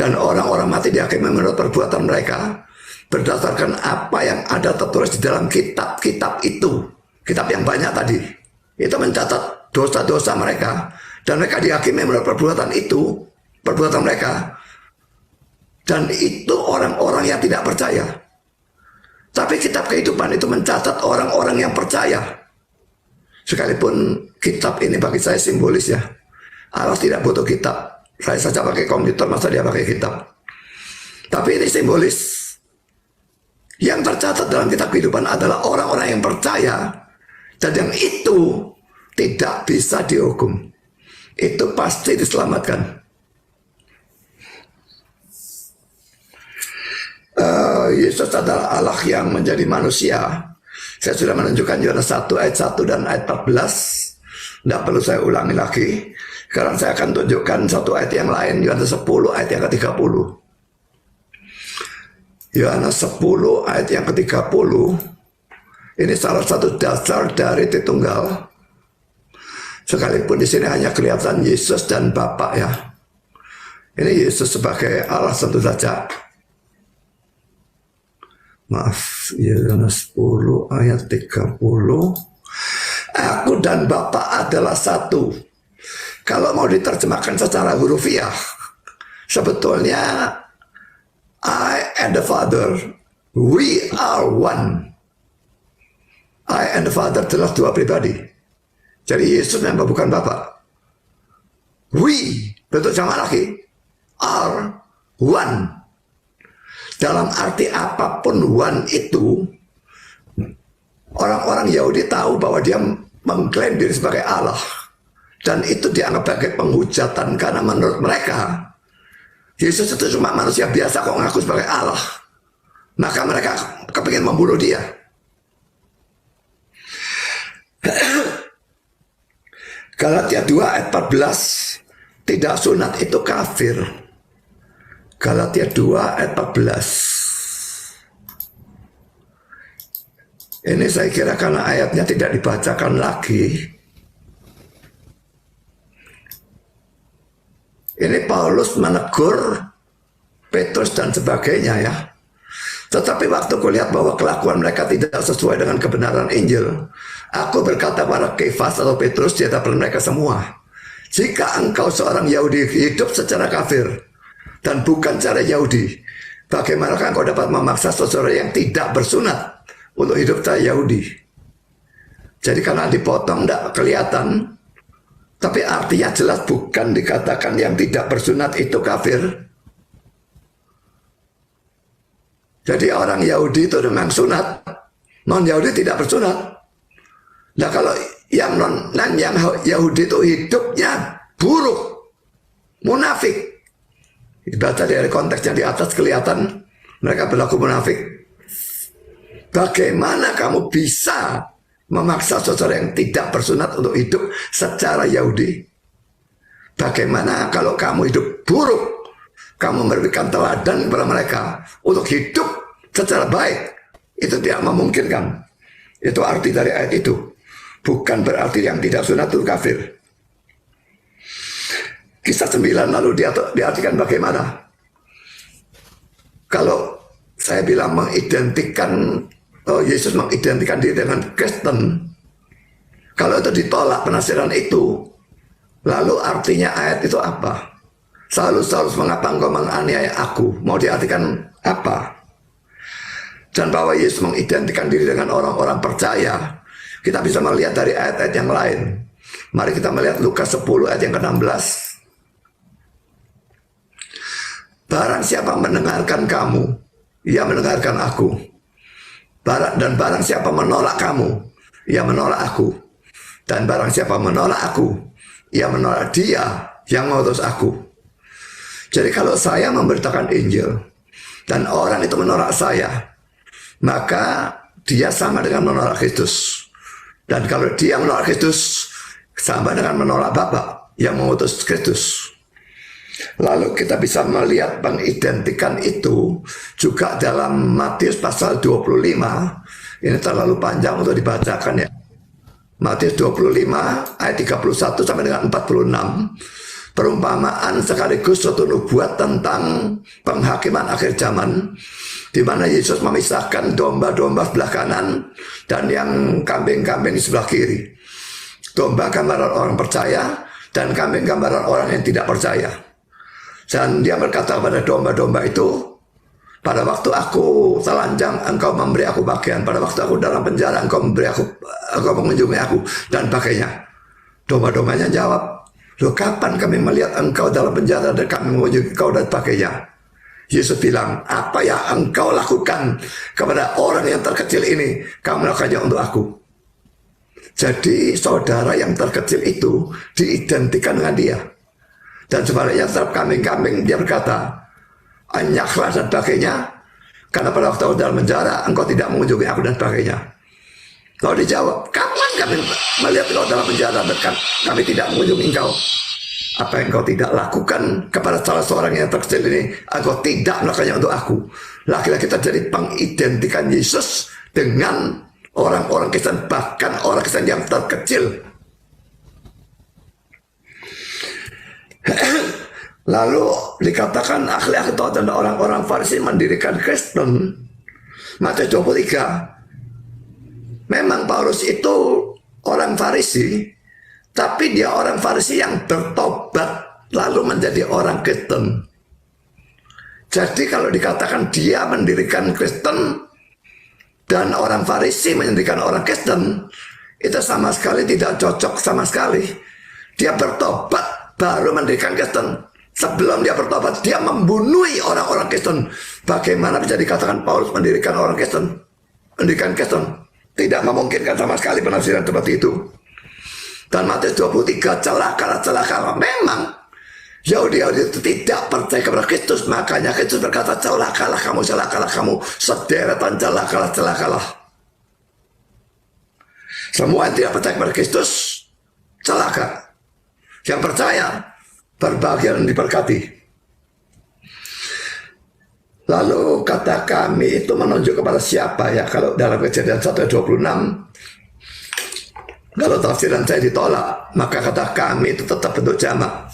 Dan orang-orang mati dihakimi menurut perbuatan mereka berdasarkan apa yang ada tertulis di dalam kitab-kitab itu. Kitab yang banyak tadi. Itu mencatat dosa-dosa mereka. Dan mereka dihakimi menurut perbuatan itu, perbuatan mereka. Dan itu orang-orang yang tidak percaya. Tapi kitab kehidupan itu mencatat orang-orang yang percaya. Sekalipun kitab ini bagi saya simbolis ya. Allah tidak butuh kitab. Saya saja pakai komputer, masa dia pakai kitab. Tapi ini simbolis. Yang tercatat dalam kitab kehidupan adalah orang-orang yang percaya. Dan yang itu tidak bisa dihukum. Itu pasti diselamatkan. Yesus adalah Allah yang menjadi manusia. Saya sudah menunjukkan Yohanes 1 ayat 1 dan ayat 14. Tidak perlu saya ulangi lagi. Sekarang saya akan tunjukkan satu ayat yang lain. Yohanes 10 ayat yang ke-30. Yohanes 10 ayat yang ke-30. Ini salah satu dasar dari Tritunggal. Sekalipun di sini hanya kelihatan Yesus dan Bapa ya. Ini Yesus sebagai Allah tentu saja. Maaf, Yohanes 10 ayat 30. Aku dan Bapa adalah satu. Kalau mau diterjemahkan secara hurufiah, sebetulnya I and the Father, we are one. I and the Father adalah dua pribadi. Jadi Yesus dan bukan Bapa. We, bentuk jamak lagi, are one. Dalam arti apapun one itu, orang-orang Yahudi tahu bahwa dia mengklaim diri sebagai Allah. Dan itu dianggap sebagai penghujatan karena menurut mereka, Yesus itu cuma manusia biasa kok ngaku sebagai Allah. Maka mereka kepingin membunuh dia. Galatia 2 ayat 14, tidak sunat itu kafir. Galatia 2 ayat 14. Ini saya kira karena ayatnya tidak dibacakan lagi. Ini Paulus menegur Petrus dan sebagainya ya. Tetapi waktu kulihat bahwa kelakuan mereka tidak sesuai dengan kebenaran Injil, aku berkata pada Kefas atau Petrus di hadapan mereka semua, jika engkau seorang Yahudi hidup secara kafir dan bukan cara Yahudi, bagaimanakah engkau dapat memaksa seseorang yang tidak bersunat untuk hidup secara Yahudi? Jadi karena dipotong tidak kelihatan, tapi artinya jelas bukan dikatakan yang tidak bersunat itu kafir. Jadi orang Yahudi itu memang sunat, non Yahudi tidak bersunat. Nah kalau yang yang Yahudi itu hidupnya buruk, munafik. Dibaca dari konteksnya di atas kelihatan mereka berlaku munafik. Bagaimana kamu bisa memaksa seseorang yang tidak bersunat untuk hidup secara Yahudi? Bagaimana kalau kamu hidup buruk, kamu memberikan teladan kepada mereka untuk hidup secara baik? Itu tidak memungkinkan. Itu arti dari ayat itu. Bukan berarti yang tidak sunat itu kafir. Kisah 9 lalu diartikan bagaimana? Kalau saya bilang mengidentikan, Yesus mengidentikan diri dengan Kristen, kalau itu ditolak penafsiran itu, lalu artinya ayat itu apa? Saulus, mengapa engkau menganiaya aku? Mau diartikan apa? Dan bahwa Yesus mengidentikan diri dengan orang-orang percaya, kita bisa melihat dari ayat-ayat yang lain. Mari kita melihat Lukas 10 ayat yang ke-16. Barang siapa mendengarkan kamu, ia mendengarkan aku. Dan barang siapa menolak kamu, ia menolak aku. Dan barang siapa menolak aku, ia menolak dia yang mengutus aku. Jadi kalau saya memberitakan Injil dan orang itu menolak saya, maka dia sama dengan menolak Kristus. Dan kalau dia menolak Kristus, sama dengan menolak Bapa yang mengutus Kristus. Lalu kita bisa melihat pengidentikan itu juga dalam Matius pasal 25. Ini terlalu panjang untuk dibacakan ya. Matius 25 ayat 31 sampai dengan 46. Perumpamaan sekaligus suatu nubuat tentang penghakiman akhir zaman, di mana Yesus memisahkan domba-domba sebelah kanan dan yang kambing-kambing di sebelah kiri. Domba gambaran orang percaya dan kambing gambaran orang yang tidak percaya. Dan dia berkata kepada domba-domba itu, pada waktu aku telanjang, engkau memberi aku bagian. Pada waktu aku dalam penjara, engkau mengunjungi aku, dan pakainya. Domba-dombanya jawab, loh kapan kami melihat engkau dalam penjara dan kami mengunjungi engkau dan pakainya? Yesus bilang, apa yang engkau lakukan kepada orang yang terkecil ini, kamu lakukannya untuk aku. Jadi saudara yang terkecil itu diidentikan dengan dia. Dan sebaliknya terhadap kambing-kambing dia berkata, anyaklah dan sebagainya, karena pada waktu aku dalam penjara engkau tidak mengunjungi aku dan sebagainya. Lalu dijawab, kapan kami melihat engkau dalam penjara dan kami tidak mengunjungi engkau? Apa yang engkau tidak lakukan kepada salah seorang yang terkecil ini, engkau tidak melakukannya untuk aku. Laki-laki terjadi pengidentikan Yesus dengan orang-orang Kristen, bahkan orang Kristen yang terkecil. Lalu dikatakan ahli-ahli Taurat dan orang-orang Farisi mendirikan Kristen. Matius 23. Memang Paulus itu orang Farisi, tapi dia orang Farisi yang bertobat lalu menjadi orang Kristen. Jadi kalau dikatakan dia mendirikan Kristen dan orang Farisi mendirikan orang Kristen, itu sama sekali tidak cocok sama sekali. Dia bertobat baru mendirikan Kristen. Sebelum dia bertobat, dia membunuhi orang-orang Kristen. Bagaimana bisa dikatakan Paulus mendirikan orang Kristen? Mendirikan Kristen tidak memungkinkan sama sekali penafsiran seperti itu. Dan Matius 23, celakalah. Memang Yahudi itu tidak percaya kepada Kristus, makanya Kristus berkata, celakalah kamu, sederetan celakalah. Semua yang tidak percaya kepada Kristus celaka. Yang percaya berbahagia dan diberkati. Lalu kata kami itu menunjuk kepada siapa ya? Kalau dalam Kejadian 1 ayat 26, kalau tafsiran saya ditolak, maka kata kami itu tetap bentuk jamak.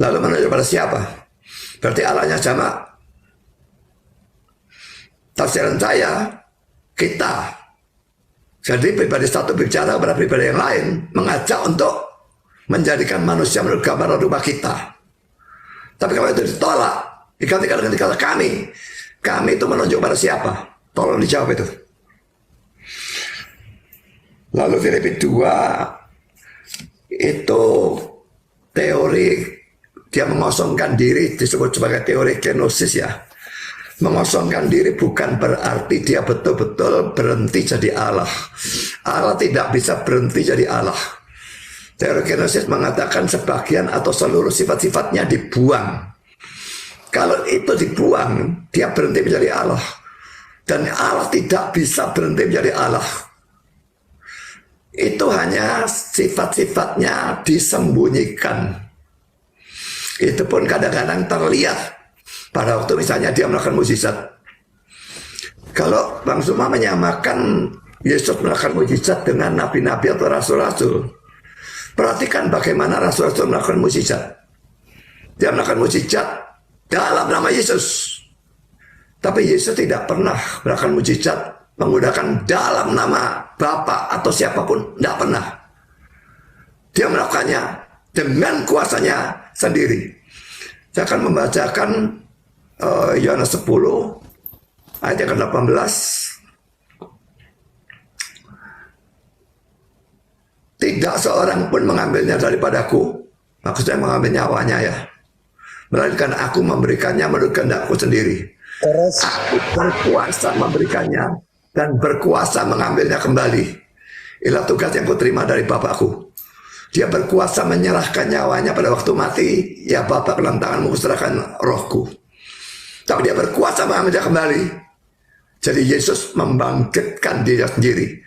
Lalu menunjuk kepada siapa? Berarti Allahnya jamak. Tafsiran saya, kita. Jadi pribadi satu bicara kepada pribadi yang lain, mengajak untuk menjadikan manusia menurut gambaran rupa kita. Tapi kalau itu ditolak, digantikan dengan kata kami itu menunjuk pada siapa? Tolong dijawab itu. Lalu Filipi 2 itu teori dia mengosongkan diri, disebut sebagai teori kenosis ya. Mengosongkan diri bukan berarti dia betul-betul berhenti jadi Allah. Allah tidak bisa berhenti jadi Allah. Teori kenosis mengatakan sebagian atau seluruh sifat-sifatnya dibuang. Kalau itu dibuang, dia berhenti menjadi Allah. Dan Allah tidak bisa berhenti menjadi Allah. Itu hanya sifat-sifatnya disembunyikan. Itu pun kadang-kadang terlihat pada waktu misalnya dia melakukan mukjizat. Kalau Bang Suma menyamakan Yesus melakukan mukjizat dengan nabi-nabi atau rasul-rasul, perhatikan bagaimana rasul-rasul melakukan mukjizat. Dia melakukan mukjizat dalam nama Yesus. Tapi Yesus tidak pernah melakukan mukjizat menggunakan dalam nama Bapa atau siapapun. Tidak pernah. Dia melakukannya dengan kuasanya sendiri. Saya akan membacakan Yohanes 10 ayat yang ke-18. Tidak seorang pun mengambilnya daripadaku, maksudnya mengambil nyawanya ya, melainkan aku memberikannya menurut kehendakku sendiri. Aku berkuasa memberikannya dan berkuasa mengambilnya kembali. Inilah tugas yang kuterima dari Bapakku. Dia berkuasa menyerahkan nyawanya pada waktu mati. Ya Bapa, dalam tanganmu serahkan rohku. Tapi dia berkuasa mengambilnya kembali. Jadi Yesus membangkitkan dirinya sendiri.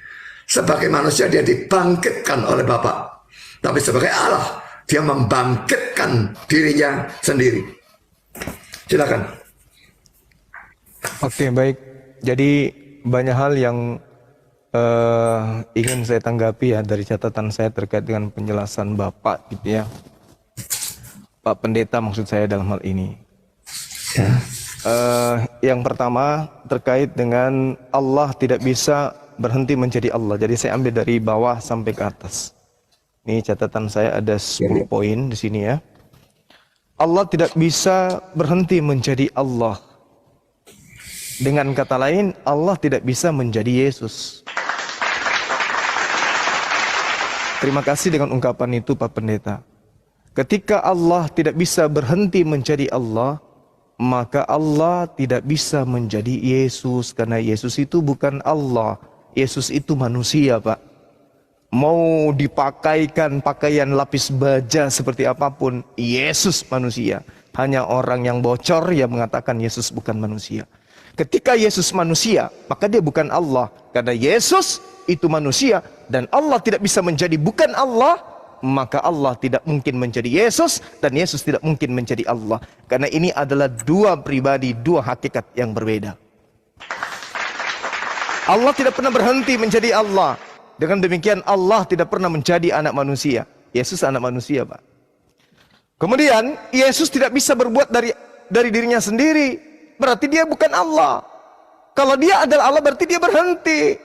Sebagai manusia dia dibangkitkan oleh Bapa. Tapi sebagai Allah Dia membangkitkan dirinya sendiri. Silakan. Oke, baik. Jadi banyak hal yang ingin saya tanggapi ya dari catatan saya terkait dengan penjelasan Bapak gitu ya. Pak Pendeta maksud saya dalam hal ini. Ya. Yang pertama terkait dengan Allah tidak bisa berhenti menjadi Allah. Jadi saya ambil dari bawah sampai ke atas. Ini catatan saya ada 10 poin di sini ya. Allah tidak bisa berhenti menjadi Allah. Dengan kata lain, Allah tidak bisa menjadi Yesus. Terima kasih dengan ungkapan itu Pak Pendeta. Ketika Allah tidak bisa berhenti menjadi Allah, maka Allah tidak bisa menjadi Yesus. Karena Yesus itu bukan Allah. Yesus itu manusia, Pak. Mau dipakaikan pakaian lapis baja seperti apapun, Yesus manusia. Hanya orang yang bocor yang mengatakan Yesus bukan manusia. Ketika Yesus manusia, maka dia bukan Allah. Karena Yesus itu manusia dan Allah tidak bisa menjadi bukan Allah, maka Allah tidak mungkin menjadi Yesus dan Yesus tidak mungkin menjadi Allah. Karena ini adalah dua pribadi, dua hakikat yang berbeda. Allah tidak pernah berhenti menjadi Allah. Dengan demikian Allah tidak pernah menjadi anak manusia. Yesus anak manusia, Pak. Kemudian Yesus tidak bisa berbuat dari dirinya sendiri. Berarti dia bukan Allah. Kalau dia adalah Allah berarti dia berhenti.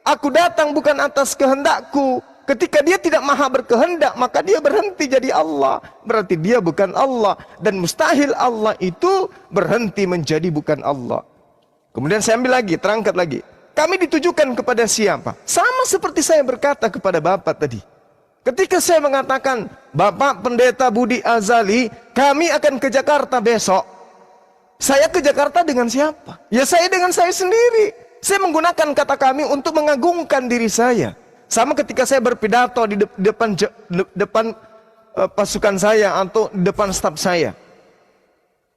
Aku datang bukan atas kehendakku. Ketika dia tidak maha berkehendak, maka dia berhenti jadi Allah. Berarti dia bukan Allah. Dan mustahil Allah itu berhenti menjadi bukan Allah. Kemudian saya ambil lagi, terangkat lagi. Kami ditujukan kepada siapa? Sama seperti saya berkata kepada Bapak tadi. Ketika saya mengatakan, Bapak Pendeta Budi Azali, kami akan ke Jakarta besok. Saya ke Jakarta dengan siapa? Ya saya dengan saya sendiri. Saya menggunakan kata kami untuk mengagungkan diri saya. Sama ketika saya berpidato di depan pasukan saya atau depan staf saya.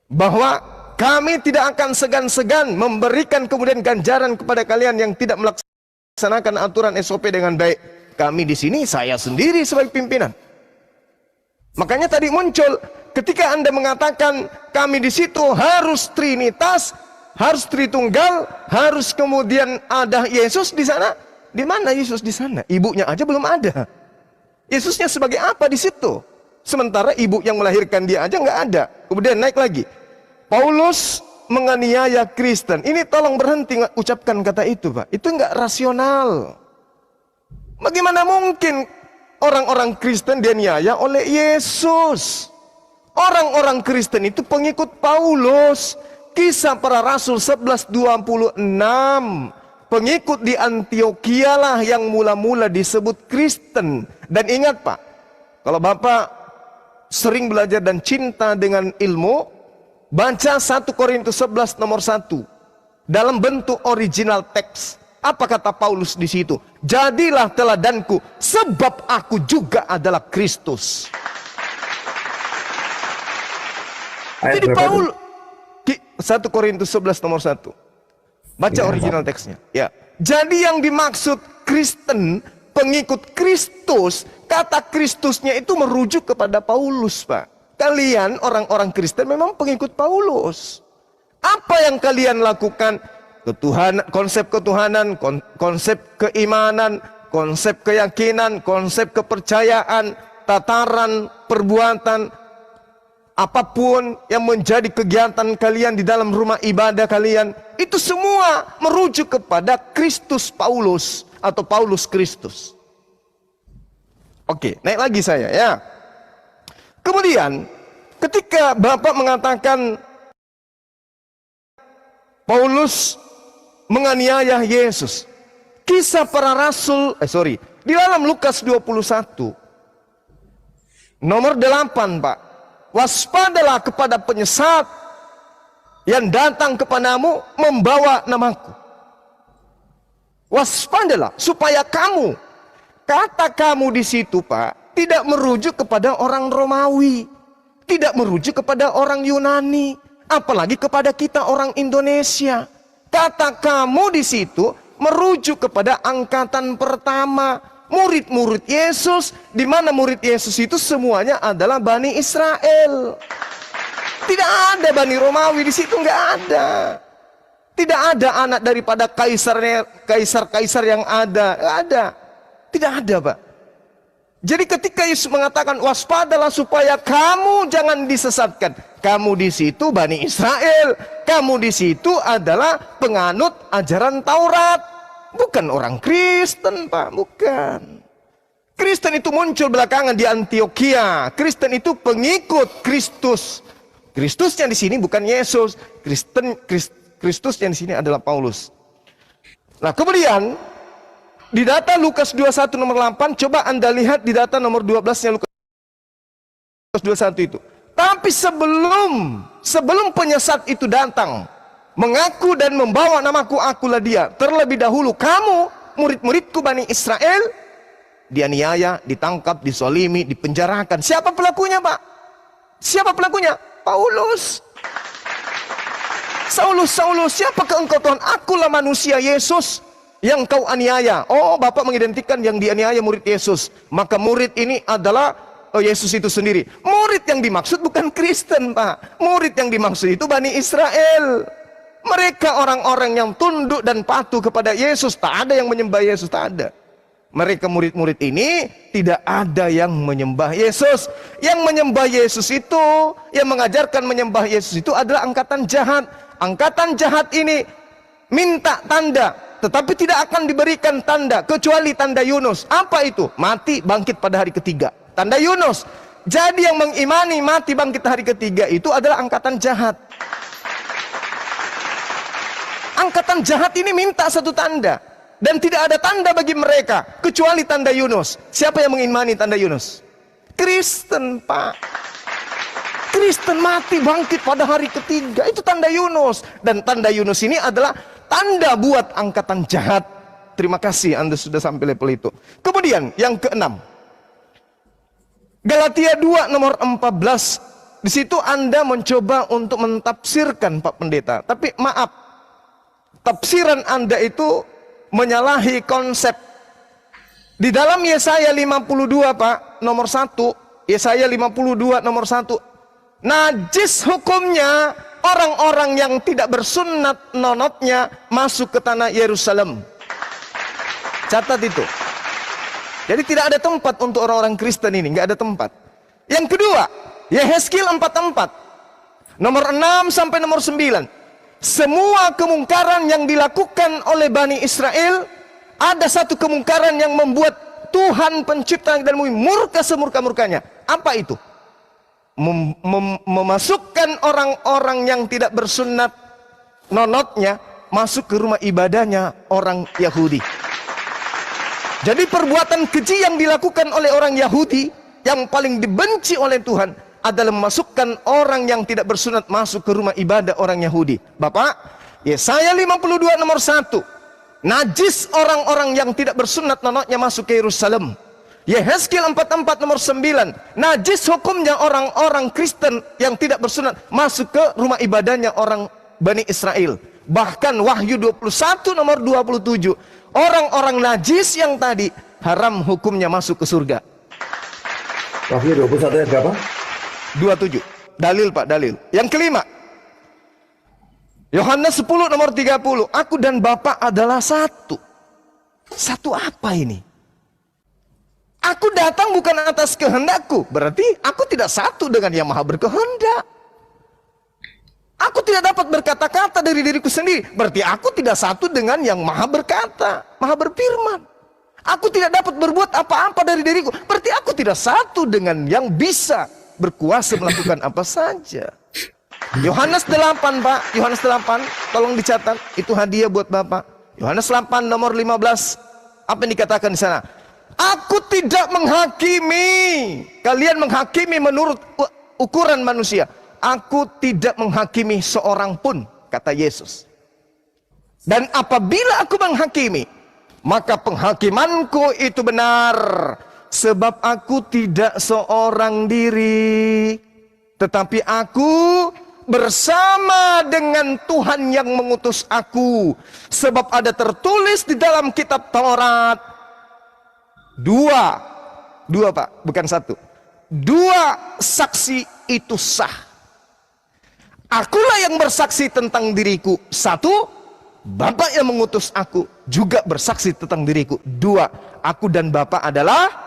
Bahwa kami tidak akan segan-segan memberikan kemudian ganjaran kepada kalian yang tidak melaksanakan aturan SOP dengan baik. Kami di sini saya sendiri sebagai pimpinan. Makanya tadi muncul ketika Anda mengatakan kami di situ harus Trinitas, harus Tritunggal, harus kemudian ada Yesus di sana. Di mana Yesus di sana? Ibunya aja belum ada. Yesusnya sebagai apa di situ? Sementara ibu yang melahirkan dia aja nggak ada. Kemudian naik lagi. Paulus menganiaya Kristen. Ini tolong berhenti ucapkan kata itu, Pak. Itu nggak rasional. Bagaimana mungkin orang-orang Kristen dianiaya oleh Yesus? Orang-orang Kristen itu pengikut Paulus. Kisah Para Rasul 11:26. Pengikut di Antioquia lah yang mula-mula disebut Kristen. Dan ingat Pak, kalau Bapak sering belajar dan cinta dengan ilmu, baca 1 Korintus 11 nomor 1 dalam bentuk original teks. Apa kata Paulus di situ? Jadilah teladanku sebab aku juga adalah Kristus. Jadi Paulus 1 Korintus 11 nomor 1. Baca original teksnya. Ya. Jadi yang dimaksud Kristen, pengikut Kristus, kata Kristusnya itu merujuk kepada Paulus, Pak. Kalian orang-orang Kristen memang pengikut Paulus. Apa yang kalian lakukan? Konsep ketuhanan, konsep keimanan, konsep keyakinan, konsep kepercayaan, tataran perbuatan, apapun yang menjadi kegiatan kalian di dalam rumah ibadah kalian, itu semua merujuk kepada Kristus Paulus atau Paulus Kristus. Oke, naik lagi saya ya. Kemudian ketika Bapak mengatakan Paulus menganiaya Yesus, Kisah Para Rasul di dalam Lukas 21 nomor 8, Pak. Waspadalah kepada penyesat yang datang kepadamu membawa namaku. Waspadalah supaya kamu, kata kamu di situ, Pak, tidak merujuk kepada orang Romawi, tidak merujuk kepada orang Yunani, apalagi kepada kita orang Indonesia. Kata kamu di situ merujuk kepada angkatan pertama, murid-murid Yesus, di mana murid Yesus itu semuanya adalah Bani Israel. Tidak ada Bani Romawi di situ, nggak ada. Tidak ada anak daripada kaisar yang ada, nggak ada. Tidak ada, Pak. Jadi ketika Yesus mengatakan waspadalah supaya kamu jangan disesatkan. Kamu di situ Bani Israel, kamu di situ adalah penganut ajaran Taurat. Bukan orang Kristen, Pak, bukan. Kristen itu muncul belakangan di Antioquia. Kristen itu pengikut Kristus. Kristusnya di sini bukan Yesus. Kristusnya di sini adalah Paulus. Nah, kemudian di data Lukas 21 nomor 8, coba Anda lihat di data nomor 12-nya Lukas 21 itu. Tapi sebelum penyesat itu datang, mengaku dan membawa namaku, akulah dia. Terlebih dahulu kamu, murid-muridku Bani Israel, dianiaya, ditangkap, disolimi, dipenjarakan. Siapa pelakunya, Pak? Siapa pelakunya? Paulus. Saulus, siapakah engkau Tuhan? Akulah manusia Yesus yang kau aniaya. Oh, Bapak mengidentikan yang dianiaya murid Yesus. Maka murid ini adalah Yesus itu sendiri. Murid yang dimaksud bukan Kristen, Pak. Murid yang dimaksud itu Bani Israel. Mereka orang-orang yang tunduk dan patuh kepada Yesus. Tak ada yang menyembah Yesus, tak ada. Mereka murid-murid ini tidak ada yang menyembah Yesus. Yang menyembah Yesus itu, yang mengajarkan menyembah Yesus itu adalah angkatan jahat. Angkatan jahat ini minta tanda, tetapi tidak akan diberikan tanda kecuali tanda Yunus. Apa itu? Mati bangkit pada hari ketiga. Tanda Yunus. Jadi yang mengimani mati bangkit hari ketiga itu adalah angkatan jahat. Angkatan jahat ini minta satu tanda. Dan tidak ada tanda bagi mereka kecuali tanda Yunus. Siapa yang mengimani tanda Yunus? Kristen, Pak. Kristen mati bangkit pada hari ketiga. Itu tanda Yunus. Dan tanda Yunus ini adalah tanda buat angkatan jahat. Terima kasih Anda sudah sampai level itu. Kemudian yang keenam, Galatia 2 nomor 14. Di situ Anda mencoba untuk mentafsirkan, Pak Pendeta. Tapi maaf, tafsiran Anda itu menyalahi konsep. Di dalam Yesaya 52, Pak, nomor 1, Yesaya 52 nomor 1. Najis hukumnya orang-orang yang tidak bersunat nonotnya masuk ke tanah Yerusalem. Catat itu. Jadi tidak ada tempat untuk orang-orang Kristen ini, nggak ada tempat. Yang kedua, Yehezkiel 44 nomor 6 sampai nomor 9. Semua kemungkaran yang dilakukan oleh Bani Israel, ada satu kemungkaran yang membuat Tuhan pencipta dan bumi murka semurka-murkanya. Apa itu? Memasukkan orang-orang yang tidak bersunat nonotnya masuk ke rumah ibadahnya orang Yahudi. Jadi perbuatan keji yang dilakukan oleh orang Yahudi yang paling dibenci oleh Tuhan adalah memasukkan orang yang tidak bersunat masuk ke rumah ibadah orang Yahudi. Bapak, Yesaya 52 nomor 1. Najis orang-orang yang tidak bersunat nonotnya masuk ke Yerusalem. Yehezkiel 44 nomor 9. Najis hukumnya orang-orang Kristen yang tidak bersunat masuk ke rumah ibadahnya orang Bani Israel. Bahkan Wahyu 21 nomor 27. Orang-orang najis yang tadi haram hukumnya masuk ke surga. Wahyu 21 ayat berapa? 27. Dalil, Pak, dalil. Yang kelima, Yohanes 10 nomor 30. Aku dan Bapa adalah satu. Satu apa ini? Aku datang bukan atas kehendakku. Berarti aku tidak satu dengan yang maha berkehendak. Aku tidak dapat berkata-kata dari diriku sendiri. Berarti aku tidak satu dengan yang maha berkata, maha berfirman. Aku tidak dapat berbuat apa-apa dari diriku. Berarti aku tidak satu dengan yang bisa berkuasa melakukan apa saja. Yohanes 8, Pak. Yohanes 8, tolong dicatat. Itu hadiah buat Bapak. Yohanes 8 nomor 15. Apa yang dikatakan di sana? Aku tidak menghakimi. Kalian menghakimi menurut ukuran manusia. Aku tidak menghakimi seorang pun, kata Yesus. Dan apabila aku menghakimi, maka penghakimanku itu benar. Sebab aku tidak seorang diri, tetapi aku bersama dengan Tuhan yang mengutus aku. Sebab ada tertulis di dalam kitab Taurat, Dua, Pak, bukan satu. Dua saksi itu sah. Akulah yang bersaksi tentang diriku. Satu, Bapa yang mengutus aku juga bersaksi tentang diriku. Dua, aku dan Bapa adalah